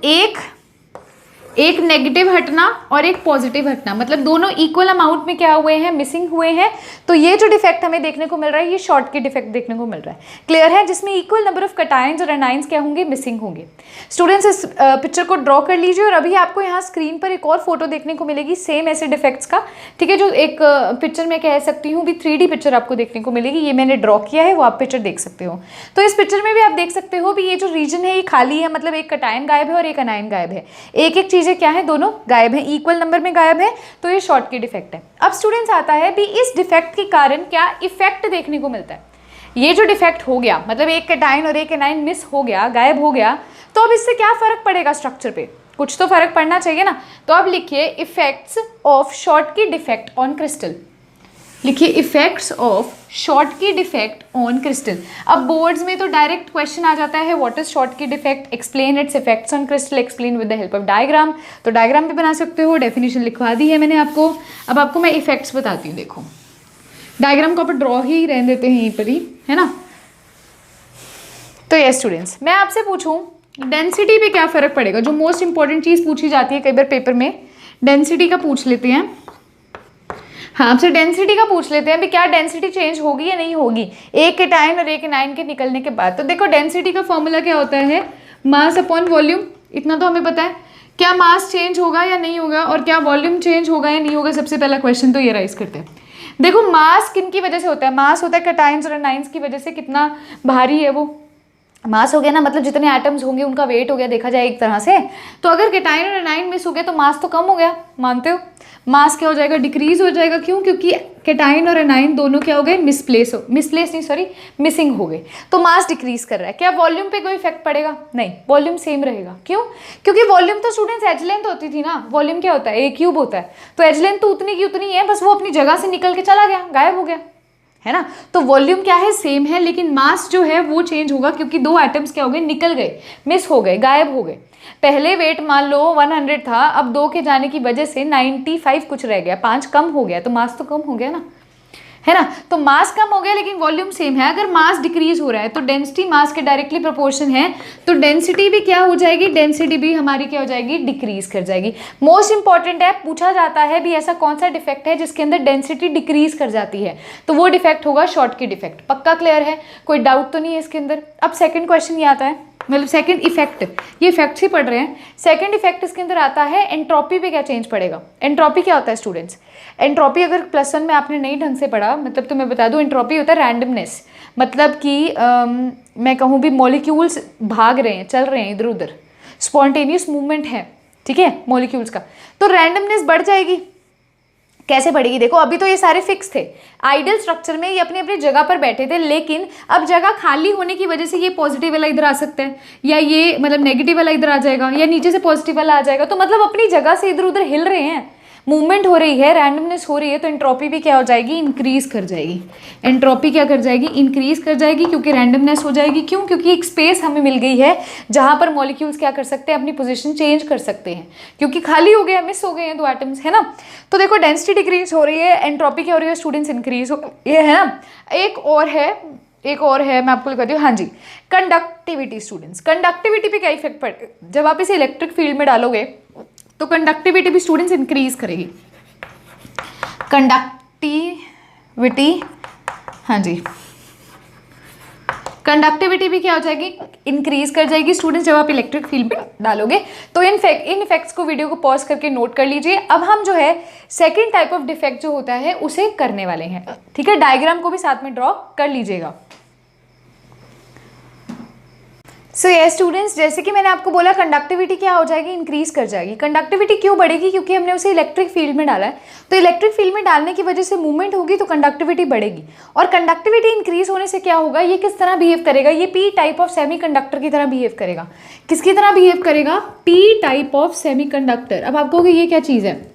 Speaker 1: एक नेगेटिव हटना और एक पॉजिटिव हटना, मतलब दोनों इक्वल अमाउंट में क्या हुए हैं, मिसिंग हुए हैं। तो ये जो डिफेक्ट हमें देखने को मिल रहा है ये शॉर्टकी डिफेक्ट देखने को मिल रहा है। क्लियर है, जिसमें इक्वल नंबर ऑफ कैटायंस और एनायंस क्या होंगे, मिसिंग होंगे। स्टूडेंट्स इस पिक्चर को ड्रॉ कर लीजिए और अभी आपको यहाँ स्क्रीन पर एक और फोटो देखने को मिलेगी सेम ऐसे डिफेक्ट्स का, ठीक है। जो एक पिक्चर में कह सकती हूँ भी 3D पिक्चर आपको देखने को मिलेगी, ये मैंने ड्रॉ किया है, वो आप पिक्चर देख सकते हो। तो इस पिक्चर में भी आप देख सकते हो भी ये जो रीजन है ये खाली है, मतलब एक कैटायन गायब है और एक एनायन गायब है। एक एक चीज़ें क्या है, दोनों गायब है, इक्वल नंबर में गायब है, तो ये शॉर्टकी डिफेक्ट है। अब स्टूडेंट्स आता है भी इस डिफेक्ट के कारण क्या इफेक्ट देखने को मिलता है। ये जो डिफेक्ट हो गया, मतलब एक कैटायन और एक एनायन मिस हो गया, गायब हो गया, तो अब इससे क्या फर्क पड़ेगा स्ट्रक्चर पे, कुछ तो फर्क पड़ना चाहिए ना। तो अब लिखिए effects of Schottky defect on crystal, लिखिए effects of Schottky defect on crystal. अब बोर्ड्स में तो डायरेक्ट क्वेश्चन आ जाता है, what is Schottky defect, explain its effects on crystal, explain with the help of diagram. तो डायग्राम भी बना सकते हो, डेफिनेशन लिखवा दी है मैंने आपको। अब आपको मैं इफेक्ट्स बताती हूँ, देखो डायग्राम को आप ड्रॉ ही रहने देते हैं यहीं पर ही, है ना। तो ये स्टूडेंट्स, मैं आपसे पूछूं डेंसिटी पे क्या फ़र्क पड़ेगा, जो मोस्ट इंपॉर्टेंट चीज़ पूछी जाती है कई बार पेपर में, डेंसिटी का पूछ लेते हैं। हाँ, आपसे डेंसिटी का पूछ लेते हैं भी क्या डेंसिटी चेंज होगी या नहीं होगी एक केटायन और एक एनायन के निकलने के बाद। तो देखो डेंसिटी का फॉर्मूला क्या होता है, मास अपॉन वॉल्यूम, इतना तो हमें पता है। क्या मास चेंज होगा या नहीं होगा और क्या वॉल्यूम चेंज होगा या नहीं होगा, सबसे पहला क्वेश्चन तो ये राइज करते हैं। देखो मास किन की वजह से होता है, मास होता है कैटायंस और एनायंस की वजह से। कितना भारी है वो, मास हो गया ना, मतलब जितने एटम्स होंगे उनका वेट हो गया देखा जाए एक तरह से। तो अगर कैटायन और एनायन मिस हो गया तो मास तो कम हो गया, मानते हो। मास क्या हो जाएगा, डिक्रीज हो जाएगा। क्यों, क्योंकि कैटायन और एनायन दोनों क्या हो गए, मिसिंग हो गए, तो मास डिक्रीज कर रहा है। क्या वॉल्यूम पे कोई इफेक्ट पड़ेगा, नहीं, वॉल्यूम सेम रहेगा। क्यों, क्योंकि वॉल्यूम तो स्टूडेंट्स एज लेंथ होती थी ना, वॉल्यूम क्या होता है, ए क्यूब होता है, तो एज लेंथ तो उतनी की उतनी है, बस वो अपनी जगह से निकल के चला गया, गायब हो गया, है ना। तो वॉल्यूम क्या है, सेम है, लेकिन मास जो है वो चेंज होगा क्योंकि दो एटम्स क्या हो गए, निकल गए, मिस हो गए, गायब हो गए। पहले वेट मान लो 100 था, अब 2 के जाने की वजह से 95 कुछ रह गया, 5 कम हो गया, तो मास तो कम हो गया ना, है ना। तो मास कम हो गया लेकिन वॉल्यूम सेम है। अगर मास डिक्रीज हो रहा है तो डेंसिटी मास के डायरेक्टली प्रोपोर्शन है, तो डेंसिटी भी क्या हो जाएगी, डेंसिटी भी हमारी क्या हो जाएगी, डिक्रीज कर जाएगी। मोस्ट इंपॉर्टेंट है, पूछा जाता है भी ऐसा कौन सा डिफेक्ट है जिसके अंदर डेंसिटी डिक्रीज कर जाती है, तो वो डिफेक्ट होगा शॉर्टकी डिफेक्ट। पक्का क्लियर है, कोई डाउट तो नहीं है इसके अंदर। अब सेकेंड क्वेश्चन ये आता है, मतलब सेकंड इफेक्ट, ये इफेक्ट्स ही पढ़ रहे हैं। सेकंड इफेक्ट इसके अंदर आता है एंट्रोपी पे क्या चेंज पड़ेगा। एंट्रोपी क्या होता है स्टूडेंट्स, एंट्रोपी अगर +1 में आपने नहीं ढंग से पढ़ा, मतलब तो मैं बता दूं, एंट्रोपी होता है रैंडमनेस, मतलब कि मैं कहूँ भी मॉलिक्यूल्स भाग रहे हैं, चल रहे हैं इधर उधर, स्पॉन्टेनियस मूवमेंट है, ठीक है, मॉलिक्यूल्स का, तो रैंडमनेस बढ़ जाएगी। कैसे बढ़ेगी, देखो अभी तो ये सारे फिक्स थे, आइडियल स्ट्रक्चर में ये अपनी अपनी जगह पर बैठे थे, लेकिन अब जगह खाली होने की वजह से ये पॉजिटिव वाला इधर आ सकता है, या ये मतलब नेगेटिव वाला इधर आ जाएगा, या नीचे से पॉजिटिव वाला आ जाएगा, तो मतलब अपनी जगह से इधर उधर हिल रहे हैं, मूवमेंट हो रही है, रैंडमनेस हो रही है, तो एंट्रोपी भी क्या हो जाएगी, इंक्रीज कर जाएगी। एंट्रोपी क्या कर जाएगी, इंक्रीज कर जाएगी, क्योंकि रैंडमनेस हो जाएगी। क्यों, क्योंकि एक स्पेस हमें मिल गई है जहां पर मॉलिक्यूल्स क्या कर सकते हैं, अपनी पोजीशन चेंज कर सकते हैं, क्योंकि खाली हो गया, मिस हो गए हैं 2 एटम्स, है ना। तो देखो डेंसिटी डिक्रीज हो रही है, एंट्रोपी क्या हो रही है स्टूडेंट्स, इंक्रीज हो, ये है ना। एक और है मैं आपको लिखा दी हूँ, हाँ जी, कंडक्टिविटी। स्टूडेंट्स कंडक्टिविटी पे क्या इफेक्ट पड़े, जब आप इसे इलेक्ट्रिक फील्ड में डालोगे तो कंडक्टिविटी भी स्टूडेंट्स इंक्रीज करेगी। कंडक्टिविटी, हाँ जी, कंडक्टिविटी भी क्या हो जाएगी, इंक्रीज कर जाएगी स्टूडेंट्स जब आप इलेक्ट्रिक फील्ड में डालोगे। तो इन इफेक्ट्स को वीडियो को पॉज करके नोट कर लीजिए। अब हम जो है सेकेंड टाइप ऑफ डिफेक्ट जो होता है उसे करने वाले हैं, ठीक है। डायग्राम को भी साथ में ड्रॉ कर लीजिएगा। सो ये स्टूडेंट्स, जैसे कि मैंने आपको बोला कंडक्टिविटी क्या हो जाएगी, इंक्रीज कर जाएगी। कंडक्टिविटी क्यों बढ़ेगी, क्योंकि हमने उसे इलेक्ट्रिक फील्ड में डाला है, तो इलेक्ट्रिक फील्ड में डालने की वजह से मूवमेंट होगी तो कंडक्टिविटी बढ़ेगी। और कंडक्टिविटी इंक्रीज होने से क्या होगा, ये किस तरह बिहेव करेगा, ये पी टाइप ऑफ सेमीकंडक्टर की तरह बिहेव करेगा। किसकी तरह बिहेव करेगा, पी टाइप ऑफ सेमीकंडक्टर। अब आप कहोगे ये क्या चीज़ है,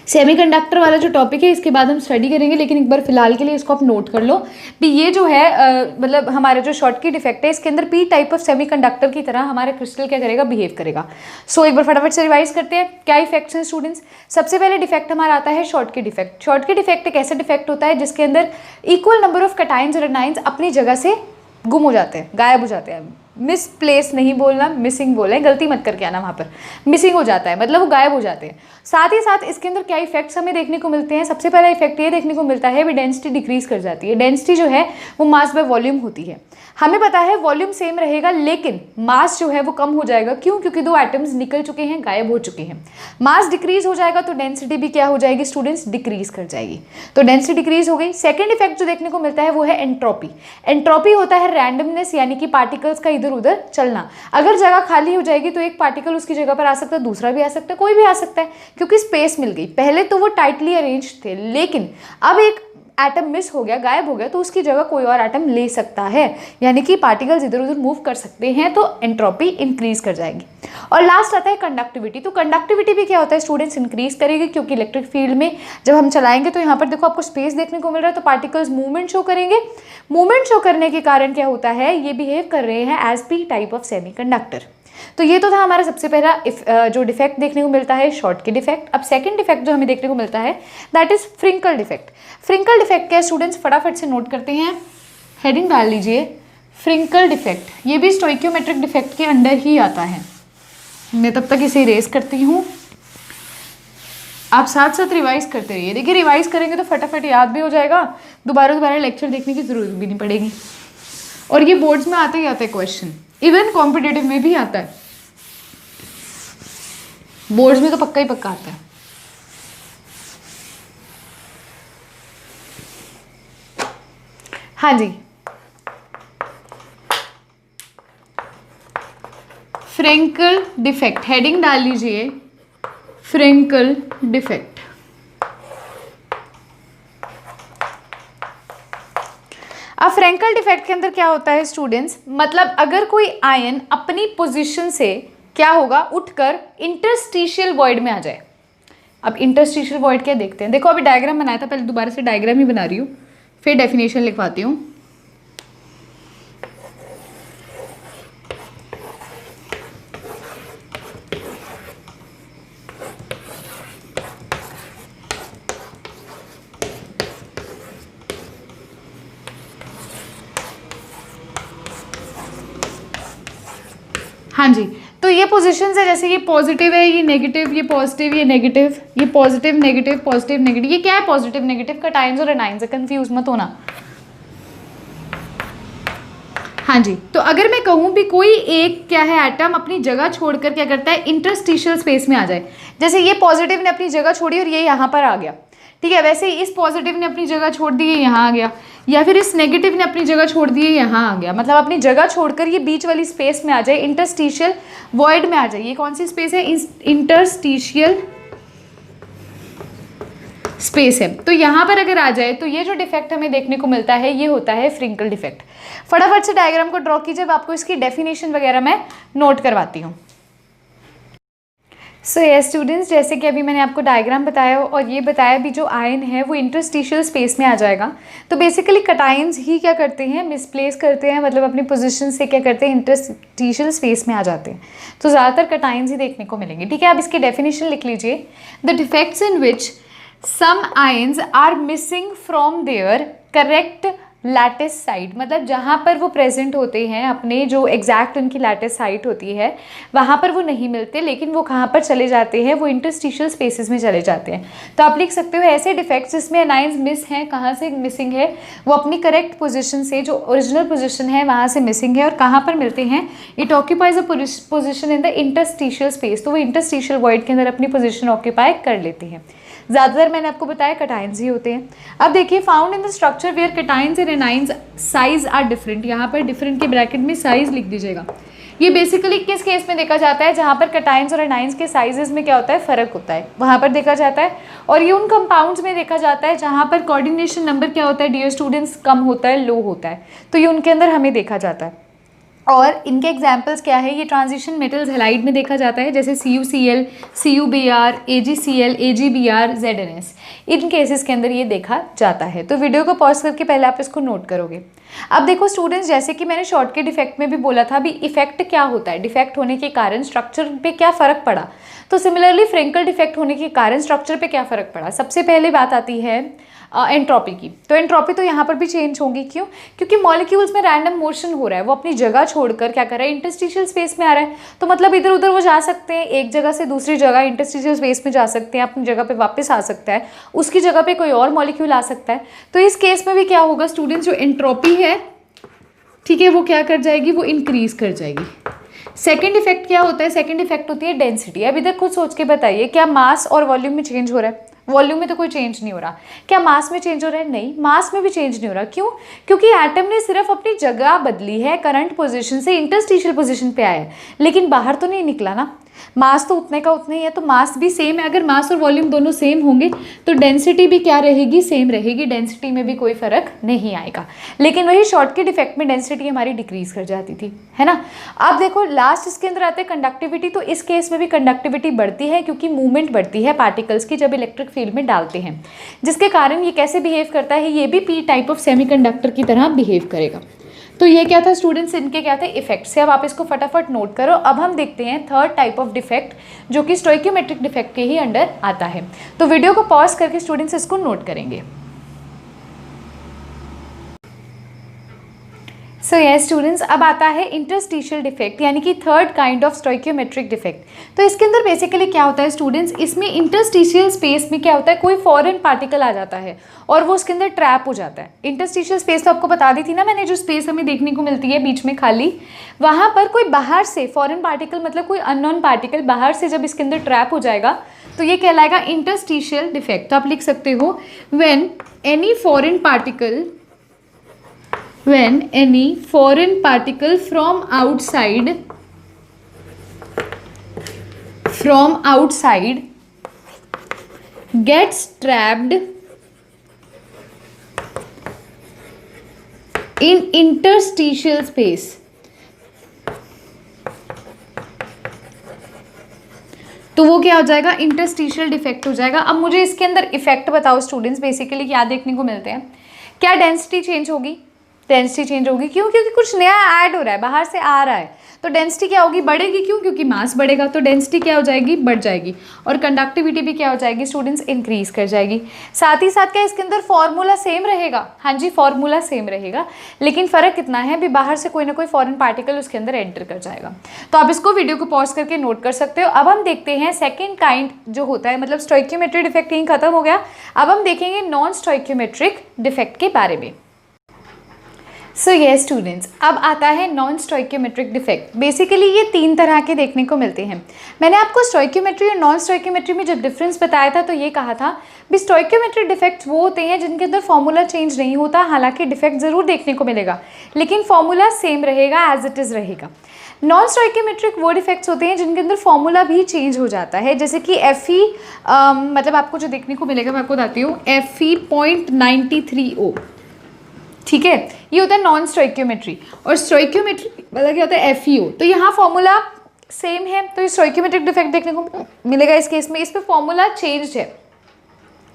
Speaker 1: सेमीकंडक्टर वाला जो टॉपिक है इसके बाद हम स्टडी करेंगे, लेकिन एक बार फिलहाल के लिए इसको आप नोट कर लो कि ये जो है मतलब हमारा जो शॉर्टकी डिफेक्ट है इसके अंदर पी टाइप ऑफ सेमीकंडक्टर की तरह हमारा क्रिस्टल क्या करेगा, बिहेव करेगा। सो एक बार फटाफट से रिवाइज करते हैं क्या इफेक्ट्स हैं स्टूडेंट्स। सबसे पहले डिफेक्ट हमारा आता है शॉर्टकी डिफेक्ट। शॉर्टकी डिफेक्ट एक ऐसा डिफेक्ट होता है जिसके अंदर इक्वल नंबर ऑफ कैटायंस और एनायंस अपनी जगह से गुम हो जाते हैं, गायब हो जाते हैं। मिसप्लेस नहीं बोलना, मिसिंग बोलना है, गलती मत करके आना, वहाँ पर मिसिंग हो जाता है, मतलब वो गायब हो जाते हैं। साथ ही साथ इसके अंदर क्या इफेक्ट्स हमें देखने को मिलते हैं, सबसे पहला इफेक्ट ये देखने को मिलता है भी डेंसिटी डिक्रीज कर जाती है। डेंसिटी जो है वो मास बाय वॉल्यूम होती है। हमें पता है वॉल्यूम सेम रहेगा लेकिन मास जो है वो कम हो जाएगा। क्यों, क्योंकि 2 एटम्स निकल चुके हैं, गायब हो चुके हैं। मास डिक्रीज हो जाएगा तो डेंसिटी भी क्या हो जाएगी स्टूडेंट्स, डिक्रीज कर जाएगी। तो डेंसिटी डिक्रीज हो गई। सेकेंड इफेक्ट जो देखने को मिलता है वो है एंट्रोपी। एंट्रोपी होता है रैंडमनेस, यानी कि पार्टिकल्स का इधर उधर चलना। अगर जगह खाली हो जाएगी तो एक पार्टिकल उसकी जगह पर आ सकता है, दूसरा भी आ सकता है, कोई भी आ सकता है, क्योंकि स्पेस मिल गई। पहले तो वो टाइटली अरेंज थे, लेकिन अब एक एटम मिस हो गया, गायब हो गया, तो उसकी जगह कोई और एटम ले सकता है, यानी कि पार्टिकल्स इधर उधर मूव कर सकते हैं, तो एंट्रोपी इंक्रीज कर जाएगी। और लास्ट आता है कंडक्टिविटी। तो कंडक्टिविटी भी क्या होता है स्टूडेंट्स, इंक्रीज करेगी, क्योंकि इलेक्ट्रिक फील्ड में जब हम चलाएंगे तो यहाँ पर देखो आपको स्पेस देखने को मिल रहा है, तो पार्टिकल्स मूवमेंट शो करेंगे। मूवमेंट शो करने के कारण क्या होता है, ये बिहेव कर रहे हैं as P type of semiconductor. तो ये तो था हमारा सबसे पहला जो डिफेक्ट देखने को मिलता है, शॉर्टकी डिफेक्ट। अब सेकंड डिफेक्ट जो हमें देखने को मिलता है दैट इज फ्रिंकल डिफेक्ट। फ्रिंकल डिफेक्ट क्या है स्टूडेंट्स, फटाफट से नोट करते हैं, हेडिंग डाल लीजिए फ्रिंकल डिफेक्ट, ये भी स्टोइकियोमेट्रिक डिफेक्ट के अंडर ही आता है। मैं तब तक इसे इरेज करती हूँ, आप साथ साथ रिवाइज करते रहिए। देखिए रिवाइज करेंगे तो फटाफट याद भी हो जाएगा, दोबारा लेक्चर देखने की जरूरत भी नहीं पड़ेगी। और ये बोर्ड्स में आते ही आता है क्वेश्चन, इवन कॉम्पिटिटिव में भी आता है, बोर्ड्स में तो पक्का ही पक्का आता है। हाँ जी, फ्रेंकल डिफेक्ट, हेडिंग डाल लीजिए फ्रेंकल डिफेक्ट। अब फ्रेंकल डिफेक्ट के अंदर क्या होता है स्टूडेंट्स, मतलब अगर कोई आयन अपनी पोजीशन से क्या होगा, उठकर इंटरस्टिशियल वॉइड में आ जाए। अब इंटरस्टिशियल वॉइड क्या देखते हैं, देखो अभी डायग्राम बनाया था, पहले दोबारा से डायग्राम ही बना रही हूँ, फिर डेफिनेशन लिखवाती हूँ। हाँ जी, तो ये पोजीशंस है, जैसे ये पॉजिटिव है, ये नेगेटिव, ये पॉजिटिव, ये नेगेटिव, ये पॉजिटिव नेगेटिव पॉजिटिव नेगेटिव। ये क्या है, पॉजिटिव नेगेटिव कटायंस और एनायंस है, कंफ्यूज मत होना। हाँ जी, तो अगर मैं कहूँ भी कोई एक क्या है एटम अपनी जगह छोड़कर क्या करता है, इंटरस्टिशियल स्पेस में आ जाए, जैसे ये पॉजिटिव ने अपनी जगह छोड़ी और ये यहाँ पर आ गया, ठीक है, वैसे ही इस पॉजिटिव ने अपनी जगह छोड़ दी, ये यहाँ आ गया, या फिर इस नेगेटिव ने अपनी जगह छोड़ दी, यहाँ आ गया, मतलब अपनी जगह छोड़कर ये बीच वाली स्पेस में आ जाए, इंटरस्टिशियल वॉइड में आ जाए। ये कौन सी स्पेस है, इंटरस्टिशियल स्पेस है। तो यहाँ पर अगर आ जाए तो ये जो डिफेक्ट हमें देखने को मिलता है ये होता है फ्रिंकल डिफेक्ट। फटाफट से डायग्राम को ड्रॉ कीजिए, आपको इसकी डेफिनेशन वगैरह मैं नोट करवाती हूँ। सो यस स्टूडेंट्स, जैसे कि अभी मैंने आपको डायग्राम बताया और ये बताया भी जो आयन है वो इंटरस्टिशियल स्पेस में आ जाएगा। तो बेसिकली कटायंस ही क्या करते हैं, मिसप्लेस करते हैं, मतलब अपनी पोजीशन से क्या करते हैं, इंटरस्टिशियल स्पेस में आ जाते हैं। तो ज़्यादातर कटायंस ही देखने को मिलेंगे, ठीक है। आप इसकी डेफिनेशन लिख लीजिए, the defects in which some ions are missing from their correct lattice site, मतलब जहाँ पर वो प्रेजेंट होते हैं अपने जो एग्जैक्ट उनकी लैटिस साइट होती है वहाँ पर वो नहीं मिलते, लेकिन वो कहाँ पर चले जाते हैं, वो इंटरस्टिशियल स्पेसेस में चले जाते हैं। तो आप लिख सकते हो ऐसे डिफेक्ट्स जिसमें एनायंस मिस हैं, कहाँ से मिसिंग है, वो अपनी करेक्ट पोजीशन से, जो ओरिजिनल पोजीशन है वहाँ से मिसिंग है, और कहाँ पर मिलते हैं, it occupies a position in the interstitial space, तो वो इंटरस्टिशियल वॉइड के अंदर अपनी पोजीशन ऑक्यूपाई कर लेते हैं। ज़्यादातर मैंने आपको बताया कटायंस ही होते हैं। अब देखिए, found in the structure where cations and anions size are different, यहाँ पर डिफरेंट के ब्रैकेट में साइज लिख दीजिएगा। ये बेसिकली किस केस में देखा जाता है, जहाँ पर कटायंस और एनायंस के साइजेस में क्या होता है, फ़र्क होता है, वहाँ पर देखा जाता है। और ये उन कंपाउंड्स में देखा जाता है जहाँ पर कोऑर्डिनेशन नंबर क्या होता है डियर स्टूडेंट्स, कम होता है, लो होता है, तो ये उनके अंदर हमें देखा जाता है। और इनके एग्जाम्पल्स क्या है, ये ट्रांजिशन मेटल्स हैलाइड में देखा जाता है, जैसे CuCl, CuBr, AgCl, AgBr, ZnS, इन केसेस के अंदर ये देखा जाता है। तो वीडियो को पॉज करके पहले आप इसको नोट करोगे। अब देखो स्टूडेंट्स, जैसे कि मैंने शॉर्ट के डिफेक्ट में भी बोला था, अभी इफेक्ट क्या होता है, डिफेक्ट होने के कारण स्ट्रक्चर पे क्या फ़र्क पड़ा, तो सिमिलरली फ्रिंकल डिफेक्ट होने के कारण स्ट्रक्चर पे क्या फ़र्क पड़ा। सबसे पहले बात आती है एंट्रोपी की। तो एंट्रोपी तो यहाँ पर भी चेंज होगी, क्यों, क्योंकि मॉलिक्यूल्स में रैंडम मोशन हो रहा है, वो अपनी जगह छोड़कर क्या कर रहा है, इंटरस्टिशियल स्पेस में आ रहा है, तो मतलब इधर उधर वो जा सकते हैं, एक जगह से दूसरी जगह इंटरस्टिशियल स्पेस में जा सकते हैं, अपनी जगह पे वापस आ सकता है, उसकी जगह पे कोई और मॉलिक्यूल आ सकता है। तो इस केस में भी क्या होगा स्टूडेंट्स, जो एंट्रोपी है, ठीक है, वो क्या कर जाएगी, वो इंक्रीज कर जाएगी। सेकेंड इफेक्ट क्या होता है, सेकेंड इफेक्ट होती है डेंसिटी। अब इधर खुद सोच के बताइए, क्या मास और वॉल्यूम में चेंज हो रहा है, वॉल्यूम में तो कोई चेंज नहीं हो रहा, क्या मास में चेंज हो रहा है, नहीं, मास में भी चेंज नहीं हो रहा। क्यों, क्योंकि एटम ने सिर्फ अपनी जगह बदली है, करंट पोजीशन से इंटरस्टिशियल पोजीशन पे आया है, लेकिन बाहर तो नहीं निकला ना। मास तो उतने का उतना ही है, तो मास भी सेम है। अगर मास और वॉल्यूम दोनों सेम होंगे तो डेंसिटी भी क्या रहेगी, सेम रहेगी, डेंसिटी में भी कोई फर्क नहीं आएगा। लेकिन वही शॉर्ट के डिफेक्ट में डेंसिटी हमारी डिक्रीज कर जाती थी, है ना। अब देखो लास्ट इसके अंदर आते हैं कंडक्टिविटी। तो इस केस में भी कंडक्टिविटी बढ़ती है, क्योंकि मूवमेंट बढ़ती है पार्टिकल्स की जब इलेक्ट्रिक फील्ड में डालते हैं, जिसके कारण ये कैसे बिहेव करता है, ये भी पी टाइप ऑफ सेमीकंडक्टर की तरह बिहेव करेगा। तो ये क्या था स्टूडेंट्स, इनके क्या थे इफेक्ट्स से। अब आप इसको फटाफट नोट करो। अब हम देखते हैं थर्ड टाइप ऑफ डिफेक्ट, जो कि स्टोइकियोमेट्रिक डिफेक्ट के ही अंडर आता है। तो वीडियो को पॉज करके स्टूडेंट्स इसको नोट करेंगे। सो यस स्टूडेंट्स, अब आता है इंटरस्टिशियल डिफेक्ट यानी कि third kind of stoichiometric defect. तो इसके अंदर बेसिकली क्या होता है स्टूडेंट्स, इसमें इंटरस्टिशियल स्पेस में क्या होता है, कोई फॉरेन पार्टिकल आ जाता है और वो उसके अंदर ट्रैप हो जाता है। इंटरस्टिशियल स्पेस तो आपको बता दी थी ना मैंने, जो स्पेस हमें देखने को मिलती है बीच में खाली, वहाँ पर कोई बाहर से फॉरेन पार्टिकल मतलब कोई अननोन पार्टिकल बाहर से जब इसके अंदर ट्रैप हो जाएगा तो ये कहलाएगा इंटरस्टिशियल डिफेक्ट। तो आप लिख सकते हो when any foreign particle from outside gets trapped in interstitial space, तो वो क्या हो जाएगा, इंटरस्टिशियल डिफेक्ट हो जाएगा। अब मुझे इसके अंदर इफेक्ट बताओ स्टूडेंट्स, बेसिकली क्या देखने को मिलते हैं, क्या डेंसिटी चेंज होगी, डेंसिटी चेंज होगी। क्यों? क्योंकि कुछ नया ऐड हो रहा है, बाहर से आ रहा है, तो डेंसिटी क्या होगी, बढ़ेगी। क्यों? क्योंकि मास बढ़ेगा, तो डेंसिटी क्या हो जाएगी, बढ़ जाएगी। और कंडक्टिविटी भी क्या हो जाएगी स्टूडेंट्स, इंक्रीज कर जाएगी। साथ ही साथ क्या इसके अंदर फॉर्मूला सेम रहेगा, हाँ जी फॉर्मूला सेम रहेगा, लेकिन फ़र्क कितना है, अभी बाहर से कोई ना कोई फॉरेन पार्टिकल उसके अंदर एंटर कर जाएगा। तो आप इसको वीडियो को पॉज करके नोट कर सकते हो। अब हम देखते हैं सेकेंड काइंड जो होता है, मतलब स्टोइकियोमेट्रिक डिफेक्ट यहीं खत्म हो गया। अब हम देखेंगे नॉन स्टोइकियोमेट्रिक डिफेक्ट के बारे में। सो यस स्टूडेंट्स, अब आता है नॉन स्टोइकियोमेट्रिक डिफेक्ट। बेसिकली ये तीन तरह के देखने को मिलते हैं। मैंने आपको स्टोइकियोमेट्री और नॉन स्टोइकियोमेट्री में जब डिफरेंस बताया था तो ये कहा था भी स्टोइकियोमेट्रिक डिफेक्ट्स वो होते हैं जिनके अंदर फॉर्मूला चेंज नहीं होता, हालांकि डिफेक्ट ज़रूर देखने को मिलेगा लेकिन फॉर्मूला सेम रहेगा, एज इट इज़ रहेगा। नॉन स्टोइकियोमेट्रिक वो डिफेक्ट्स होते हैं जिनके अंदर फॉर्मूला भी चेंज हो जाता है, जैसे कि Fe मतलब आपको जो देखने को मिलेगा मैं आपको बताती हूँ, Fe.93O, ठीक है, ये होता है नॉन स्टोइकियोमेट्री। और स्टोइकियोमेट्री मतलब क्या होता है, FeO। तो यहाँ फॉर्मूला सेम है, तो ये स्टोइकियोमेट्रिक डिफेक्ट देखने को मिलेगा इस केस में। इस पर फॉर्मूला चेंज है,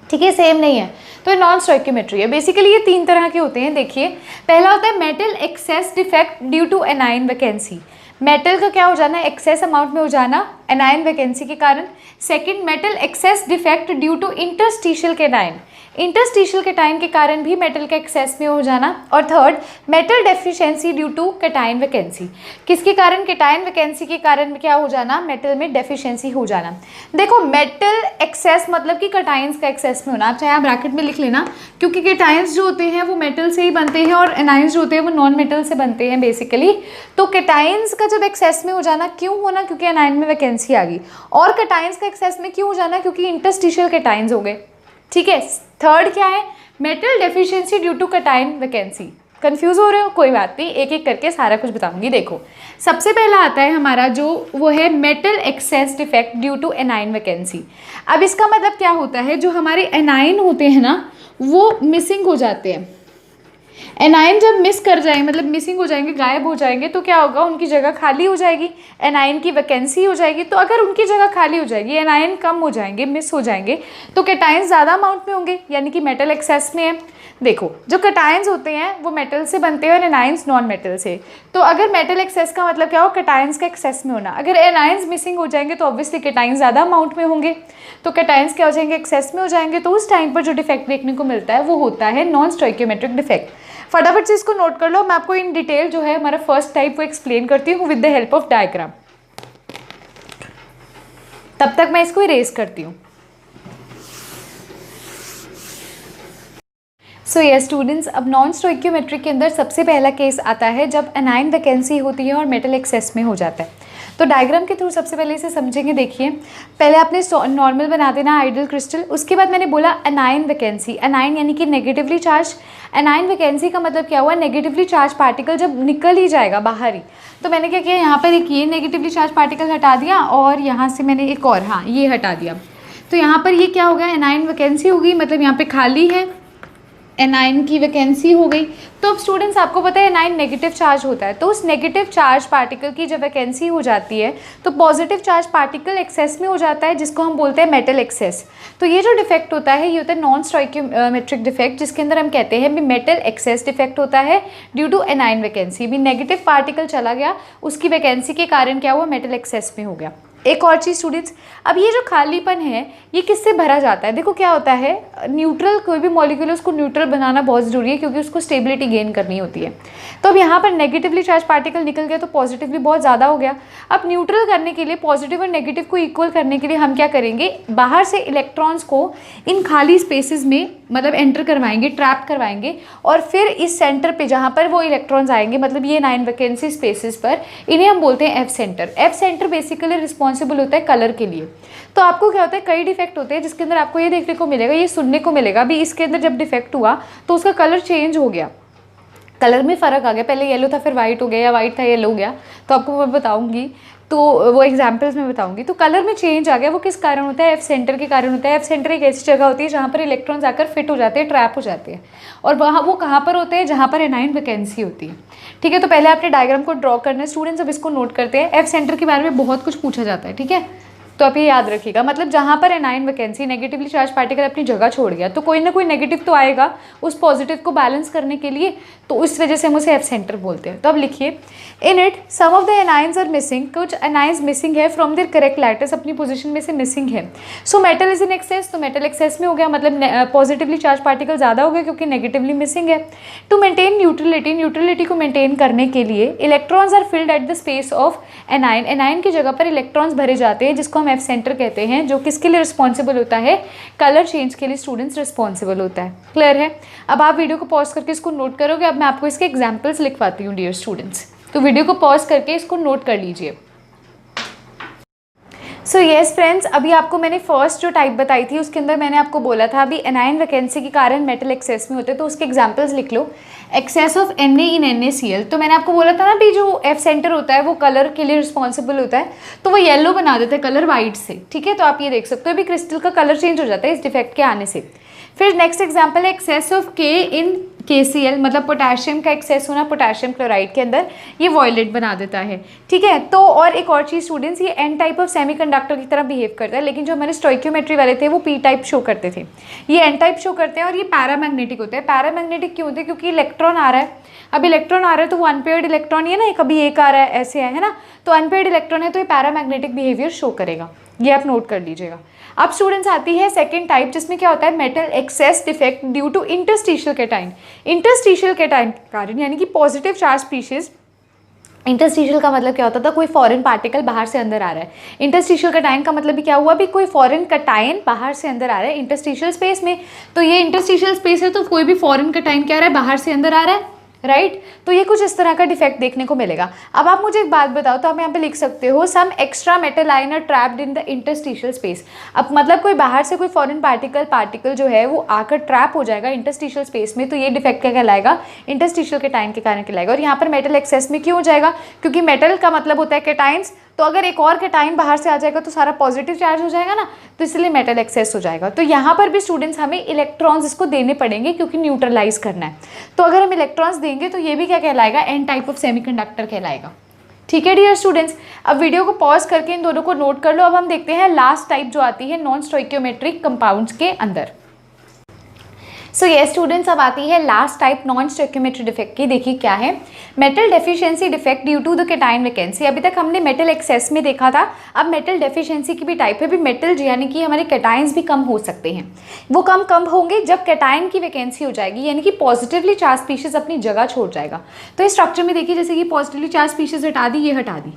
Speaker 1: ठीक है, सेम नहीं है, तो ये नॉन स्टोइकियोमेट्री है। बेसिकली ये तीन तरह के होते हैं। देखिए, पहला होता है metal excess defect due to anion vacancy. Metal का क्या हो जाना, एक्सेस अमाउंट में हो जाना एनाइन वैकेंसी के कारण। Second, metal excess defect due to interstitial cation, interstitial cation के कारण भी मेटल का एक्सेस में हो जाना। और third, metal deficiency due to cation vacancy, किसके कारण, कैटायन वैकेंसी के कारण क्या हो जाना, मेटल में डेफिशिएंसी हो जाना। देखो, मेटल एक्सेस मतलब कि कैटायंस का एक्सेस में होना, चाहे आप ब्रैकेट में लिख लेना, क्योंकि कैटायंस जो होते हैं वो मेटल से ही बनते हैं और एनायंस जो होते हैं वो नॉन मेटल से बनते हैं बेसिकली। तो कैटायंस का जब एक्सेस में हो जाना, क्यों होना, क्योंकि एनायन में वैकेंसी आ गई। और कैटायंस का एक्सेस में क्यों हो जाना, क्योंकि इंटरस्टिशियल कैटायंस हो गए, ठीक है। थर्ड क्या है, metal deficiency due to cation vacancy. Confuse हो रहे हो, कोई बात नहीं, एक एक करके सारा कुछ बताऊंगी। देखो, सबसे पहला आता है हमारा जो वो है metal excess defect due to anion vacancy. अब इसका मतलब क्या होता है, जो हमारे एनाइन होते हैं ना वो मिसिंग हो जाते हैं। एनाइन जब मिस कर जाएंगे, मतलब मिसिंग हो जाएंगे, गायब हो जाएंगे, तो क्या होगा, उनकी जगह खाली हो जाएगी, एनाइन की वैकेंसी हो जाएगी। तो अगर उनकी जगह खाली हो जाएगी, एनाइन कम हो जाएंगे, मिस हो जाएंगे, तो कैटायंस ज़्यादा अमाउंट में होंगे, यानी कि मेटल एक्सेस में है। देखो, जो कैटायंस होते हैं वो मेटल से बनते हैं और एनाइंस नॉन मेटल से। तो अगर मेटल एक्सेस का मतलब क्या हो, कैटायंस का एक्सेस में होना। अगर एनाइंस मिसिंग हो जाएंगे तो ऑब्वियसली कैटायंस ज़्यादा अमाउंट में होंगे, तो कैटायंस क्या हो जाएंगे, एक्सेस में हो जाएंगे। तो उस टाइम पर जो डिफेक्ट देखने को मिलता है वो होता है नॉन स्टोइकियोमेट्रिक डिफेक्ट। फटाफट से इसको नोट कर लो, मैं आपको इन डिटेल जो है हमारा फर्स्ट टाइप वो एक्सप्लेन करती हूँ with the help of diagram. तब तक मैं इसको इरेज करती हूँ। सो यस स्टूडेंट्स, अब नॉन स्टोइकियोमेट्रिक के अंदर सबसे पहला केस आता है जब एनाइन वैकेंसी होती है और मेटल एक्सेस में हो जाता है। तो डायग्राम के थ्रू सबसे पहले इसे समझेंगे। देखिए, पहले आपने नॉर्मल बना देना आइडियल क्रिस्टल, उसके बाद मैंने बोला एनाइन वैकेंसी। एनाइन यानी कि नेगेटिवली चार्ज, एनाइन वैकेंसी का मतलब क्या हुआ, नेगेटिवली चार्ज पार्टिकल जब निकल ही जाएगा बाहर ही। तो मैंने क्या किया, यहाँ पर एक ये नेगेटिवली चार्ज पार्टिकल हटा दिया और यहाँ से मैंने एक और, हाँ, ये हटा दिया। तो यहाँ पर ये क्या हो गया, एनाइन वैकेंसी हो गई, मतलब यहाँ पे खाली है, एनाइन की वैकेंसी हो गई। तो अब स्टूडेंट्स आपको पता है एनाइन नेगेटिव चार्ज होता है, तो उस नेगेटिव चार्ज पार्टिकल की जब वैकेंसी हो जाती है तो पॉजिटिव चार्ज पार्टिकल एक्सेस में हो जाता है, जिसको हम बोलते हैं मेटल एक्सेस। तो ये जो डिफेक्ट होता है ये होता है नॉन स्टोइकियोमेट्रिक डिफेक्ट, जिसके अंदर हम कहते हैं भी मेटल एक्सेस डिफेक्ट होता है ड्यू टू एनाइन वैकेंसी। भी नेगेटिव पार्टिकल चला गया, उसकी वैकेंसी के कारण क्या हुआ, मेटल एक्सेस में हो गया। एक और चीज़ स्टूडेंट्स, अब ये जो खालीपन है ये किससे भरा जाता है? देखो क्या होता है, न्यूट्रल कोई भी मॉलिक्यूल है उसको न्यूट्रल बनाना बहुत ज़रूरी है क्योंकि उसको स्टेबिलिटी गेन करनी होती है। तो अब यहाँ पर नेगेटिवली चार्ज पार्टिकल निकल गया तो पॉजिटिवली बहुत ज़्यादा हो गया। अब न्यूट्रल करने के लिए, पॉजिटिव और नेगेटिव को इक्वल करने के लिए हम क्या करेंगे, बाहर से इलेक्ट्रॉन्स को इन खाली स्पेसेस में मतलब एंटर करवाएंगे, ट्रैप करवाएंगे, और फिर इस सेंटर पे जहाँ पर वो इलेक्ट्रॉन्स आएंगे, मतलब ये 9 वैकेंसी स्पेसेस पर, इन्हें हम बोलते हैं F centre. F centre basically responsible होता है कलर के लिए। तो आपको क्या होता है, कई डिफेक्ट होते हैं जिसके अंदर आपको ये देखने को मिलेगा, ये सुनने को मिलेगा भी, इसके अंदर जब डिफेक्ट हुआ तो उसका कलर चेंज हो गया, कलर में फ़र्क आ गया, पहले येलो था फिर वाइट हो गया, या वाइट था येलो हो गया। तो आपको मैं बताऊंगी, तो वो एग्जांपल्स में बताऊंगी। तो कलर में चेंज आ गया, वो किस कारण होता है? एफ सेंटर के कारण होता है। एफ सेंटर एक ऐसी जगह होती है जहाँ पर इलेक्ट्रॉन्स आकर फिट हो जाते हैं, ट्रैप हो जाते हैं, और वहाँ वो कहाँ पर होते हैं? जहाँ पर एनाइन वैकेंसी होती है। ठीक है, तो पहले आपने डायग्राम को ड्रॉ करना है स्टूडेंट्स, अब इसको नोट करते हैं। एफ सेंटर के बारे में बहुत कुछ पूछा जाता है, ठीक है, तो आप ये याद रखिएगा, मतलब जहाँ पर A9 vacancy, negatively charge particle अपनी जगह छोड़ गया तो कोई ना कोई नेगेटिव तो आएगा उस पॉजिटिव को बैलेंस करने के लिए, तो इस वजह से हम उसे एफ सेंटर बोलते हैं। तो अब लिखिए, in it some of the anions are missing, कुछ एनाइंस मिसिंग है फ्रॉम देयर करेक्ट लैटिस, अपनी पोजीशन में से मिसिंग है। So metal is in excess, तो मेटल एक्सेस में हो गया, मतलब पॉजिटिवली चार्ज पार्टिकल ज़्यादा हो गया क्योंकि नेगेटिवली मिसिंग है। टू मेंटेन न्यूट्रलिटी, न्यूट्रलिटी को मेंटेन करने के लिए electrons are filled at the space of anion, anion की जगह पर इलेक्ट्रॉन्स भरे जाते हैं जिसको हम एफ सेंटर कहते हैं, जो किसके लिए रिस्पॉन्सिबल होता है? कलर चेंज के लिए स्टूडेंट्स रिस्पॉन्सिबल होता है। क्लियर है? अब आप वीडियो को पॉज करके इसको नोट करोगे। अब मैं आपको इसके एग्जाम्पल्स लिखवाती हूँ डियर स्टूडेंट्स, तो वीडियो को पॉज करके इसको नोट कर लीजिए। सो येस फ्रेंड्स, अभी आपको मैंने फर्स्ट जो टाइप बताई थी उसके अंदर मैंने आपको बोला था अभी एनाइन वैकेंसी के कारण मेटल एक्सेस में होते हैं, तो उसके एग्जांपल्स लिख लो। Excess of Na in NaCl, तो मैंने आपको बोला था ना भी जो एफ सेंटर होता है वो कलर के लिए रिस्पॉन्सिबल होता है, तो वो येलो बना देता है कलर वाइट से। ठीक है, तो आप ये देख सकते हो अभी क्रिस्टल का कलर चेंज हो जाता है इस डिफेक्ट के आने से। फिर नेक्स्ट एग्जाम्पल है excess of K in KCl, मतलब पोटेशियम का एक्सेस होना पोटेशियम क्लोराइड के अंदर, ये वॉयलेट बना देता है। ठीक है, तो और एक और चीज़ स्टूडेंट्स, ये एन टाइप ऑफ सेमीकंडक्टर की तरह बिहेव करता है, लेकिन जो हमारे स्टोइक्योमेट्री वाले थे वो पी टाइप शो करते थे, ये एन टाइप शो करते हैं, और ये पैरामैग्नेटिक होते हैं। पैरामैग्नेटिक क्यों होते हैं? क्योंकि इलेक्ट्रॉन आ रहा है, अब इलेक्ट्रॉन आ रहा है तो वो अनपेयर्ड इलेक्ट्रॉन, ये ना कभी एक आ रहा है ऐसे है ना, तो अनपेयर्ड इलेक्ट्रॉन है तो ये पैरामैग्नेटिक बिहेवियर शो करेगा, ये आप नोट कर लीजिएगा। अब स्टूडेंट्स आती है सेकंड टाइप, जिसमें क्या होता है metal excess defect due to interstitial cation. Interstitial cation के कारण, यानी कि पॉजिटिव चार्ज स्पीशीज, इंटरस्टिशियल का मतलब क्या होता था? कोई फॉरेन पार्टिकल बाहर से अंदर आ रहा है। इंटरस्टिशियल कैटाइन का मतलब भी क्या हुआ? भी कोई फॉरेन कैटाइन बाहर से अंदर आ रहा है इंटरस्टिशियल स्पेस में, तो ये इंटरस्टिशियल स्पेस है तो कोई भी फॉरेन कैटाइन क्या आ रहा है? बाहर से अंदर आ रहा है, राइट। तो ये कुछ इस तरह का डिफेक्ट देखने को मिलेगा। अब आप मुझे एक बात बताओ, तो आप यहाँ पे लिख सकते हो some extra metal ion are trapped in the interstitial space. अब मतलब कोई बाहर से कोई फॉरेन पार्टिकल जो है वो आकर ट्रैप हो जाएगा इंटरस्टिशियल स्पेस में, तो ये डिफेक्ट क्या कहलाएगा? इंटरस्टिशियल कैटाइन के कारण कहलाएगा। और यहाँ पर मेटल एक्सेस में क्यों हो जाएगा? क्योंकि मेटल का मतलब होता है कैटाइंस, तो अगर एक और कैटाइन बाहर से आ जाएगा तो सारा पॉजिटिव चार्ज हो जाएगा ना, तो इसलिए मेटल एक्सेस हो जाएगा। तो यहाँ पर भी स्टूडेंट्स हमें इलेक्ट्रॉन्स इसको देने पड़ेंगे क्योंकि न्यूट्रलाइज करना है। तो अगर हम इलेक्ट्रॉन्स देंगे तो ये भी क्या कहलाएगा? एन टाइप ऑफ सेमीकंडक्टर कहलाएगा। ठीक है डियर स्टूडेंट्स, अब वीडियो को पॉज करके इन दोनों को नोट कर लो। अब हम देखते हैं लास्ट टाइप जो आती है नॉन स्टोइकियोमेट्रिक कंपाउंड्स के अंदर। सो ये स्टूडेंट्स, अब आती है last type non stoichiometric defect की। देखिए क्या है, metal deficiency defect due to the cation vacancy. अभी तक हमने मेटल एक्सेस में देखा था, अब मेटल डेफिशिएंसी की भी टाइप है। भी मेटल यानी कि हमारे कैटाइंस भी कम हो सकते हैं, वो कम होंगे जब कैटाइन की वैकेंसी हो जाएगी, यानी कि पॉजिटिवली चार्ज स्पीशीज अपनी जगह छोड़ जाएगा। तो इस स्ट्रक्चर में देखिए, जैसे कि पॉजिटिवली चार्ज स्पीशीज हटा दी, ये हटा दी,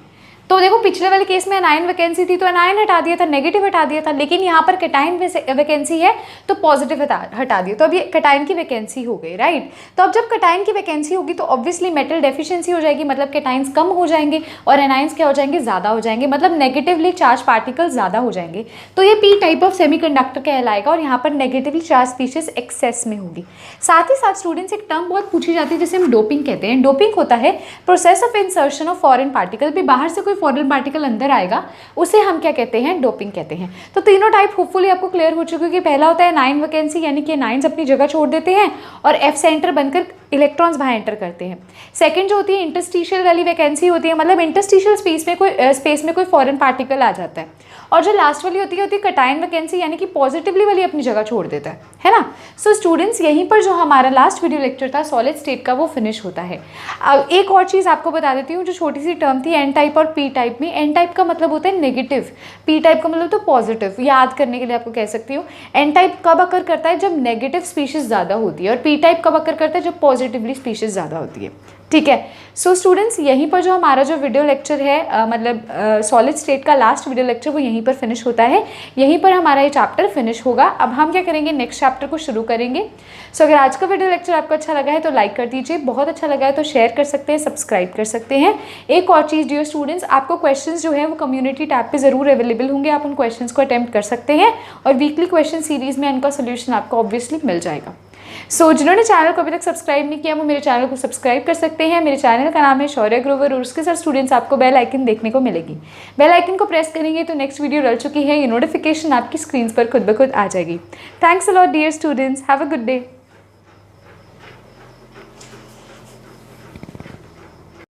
Speaker 1: तो देखो पिछले वाले केस में एनाइन वैकेंसी थी तो एनाइन हटा दिया था, नेगेटिव हटा दिया था, लेकिन यहाँ पर कैटाइन वैकेंसी है तो पॉजिटिव हटा दिया, तो अब ये कैटाइन की वैकेंसी हो गई, राइट। तो अब जब कैटाइन की वैकेंसी होगी तो ऑब्वियसली मेटल डेफिशिएंसी हो जाएगी, मतलब कैटाइंस कम हो जाएंगे और एनाइंस क्या हो जाएंगे? ज़्यादा हो जाएंगे, मतलब नेगेटिवली चार्ज पार्टिकल ज़्यादा हो जाएंगे। तो ये पी टाइप ऑफ सेमीकंडक्टर कहलाएगा और यहाँ पर नेगेटिवली चार्ज स्पीशीज एक्सेस में होगी। साथ ही साथ स्टूडेंट्स एक टर्म बहुत पूछी जाती है जिसे हम डोपिंग कहते हैं। डोपिंग होता है process of insertion of foreign particle, भी बाहर से कोई फॉरेन पार्टिकल अंदर आएगा, उसे हम क्या कहते हैं? डोपिंग कहते हैं। तो तीनों टाइप होपफुली आपको क्लियर हो चुकी है कि पहला होता है एनाइन वैकेंसी, यानी कि एनाइंस अपनी जगह छोड़ देते हैं और एफ सेंटर बनकर इलेक्ट्रॉन्स बाहर एंटर करते हैं। सेकंड जो होती है इंटरस्टिशियल वाली वैकेंसी होती है, मतलब इंटरस्टिशियल स्पेस में कोई फॉरेन पार्टिकल आ जाता है। और जो लास्ट वाली होती है कटायन वैकेंसी, यानी कि पॉजिटिवली वाली अपनी जगह छोड़ देता है ना। सो स्टूडेंट्स, यहीं पर जो हमारा लास्ट वीडियो लेक्चर था सॉलिड स्टेट का वो फिनिश होता है। अब एक और चीज़ आपको बता देती हूँ, जो छोटी सी टर्म थी एन टाइप और पी टाइप में। एन टाइप का मतलब होता है नेगेटिव, पी टाइप का मतलब तो पॉजिटिव। याद करने के लिए आपको कह सकती हूँ, एन टाइप कब अकर करता है, जब नेगेटिव स्पीशीज ज़्यादा होती है, और पी टाइप कब अकर करता है, जब पॉजिटिवली स्पीशीज ज़्यादा होती है। ठीक है। सो स्टूडेंट्स, यहीं पर जो हमारा जो वीडियो लेक्चर है मतलब सॉलिड स्टेट का लास्ट वीडियो लेक्चर वो यहीं पर फिनिश होता है। यहीं पर हमारा ये चैप्टर फिनिश होगा। अब हम क्या करेंगे, नेक्स्ट चैप्टर को शुरू करेंगे। सो अगर आज का वीडियो लेक्चर आपको अच्छा लगा है तो लाइक कर दीजिए, बहुत अच्छा लगा है तो शेयर कर सकते हैं, सब्सक्राइब कर सकते हैं। एक और चीज़ डियर स्टूडेंट्स, आपको क्वेश्चंस जो है वो कम्युनिटी टैब पे ज़रूर अवेलेबल होंगे, आप उन क्वेश्चंस को अटेम्प्ट कर सकते हैं और वीकली क्वेश्चन सीरीज़ में उनका सोल्यूशन आपको ऑब्वियसली मिल जाएगा। सो जिन्होंने चैनल को अभी तक सब्सक्राइब नहीं किया वो मेरे चैनल को सब्सक्राइब कर सकते हैं। मेरे चैनल का नाम है शौर्य ग्रोवर और उसके साथ स्टूडेंट्स आपको बेल आइकन देखने को मिलेगी। बेल आइकन को प्रेस करेंगे तो नेक्स्ट वीडियो डल चुकी है ये नोटिफिकेशन आपकी स्क्रीन पर खुद ब खुद आ जाएगी। Thanks a lot dear students, have a good day.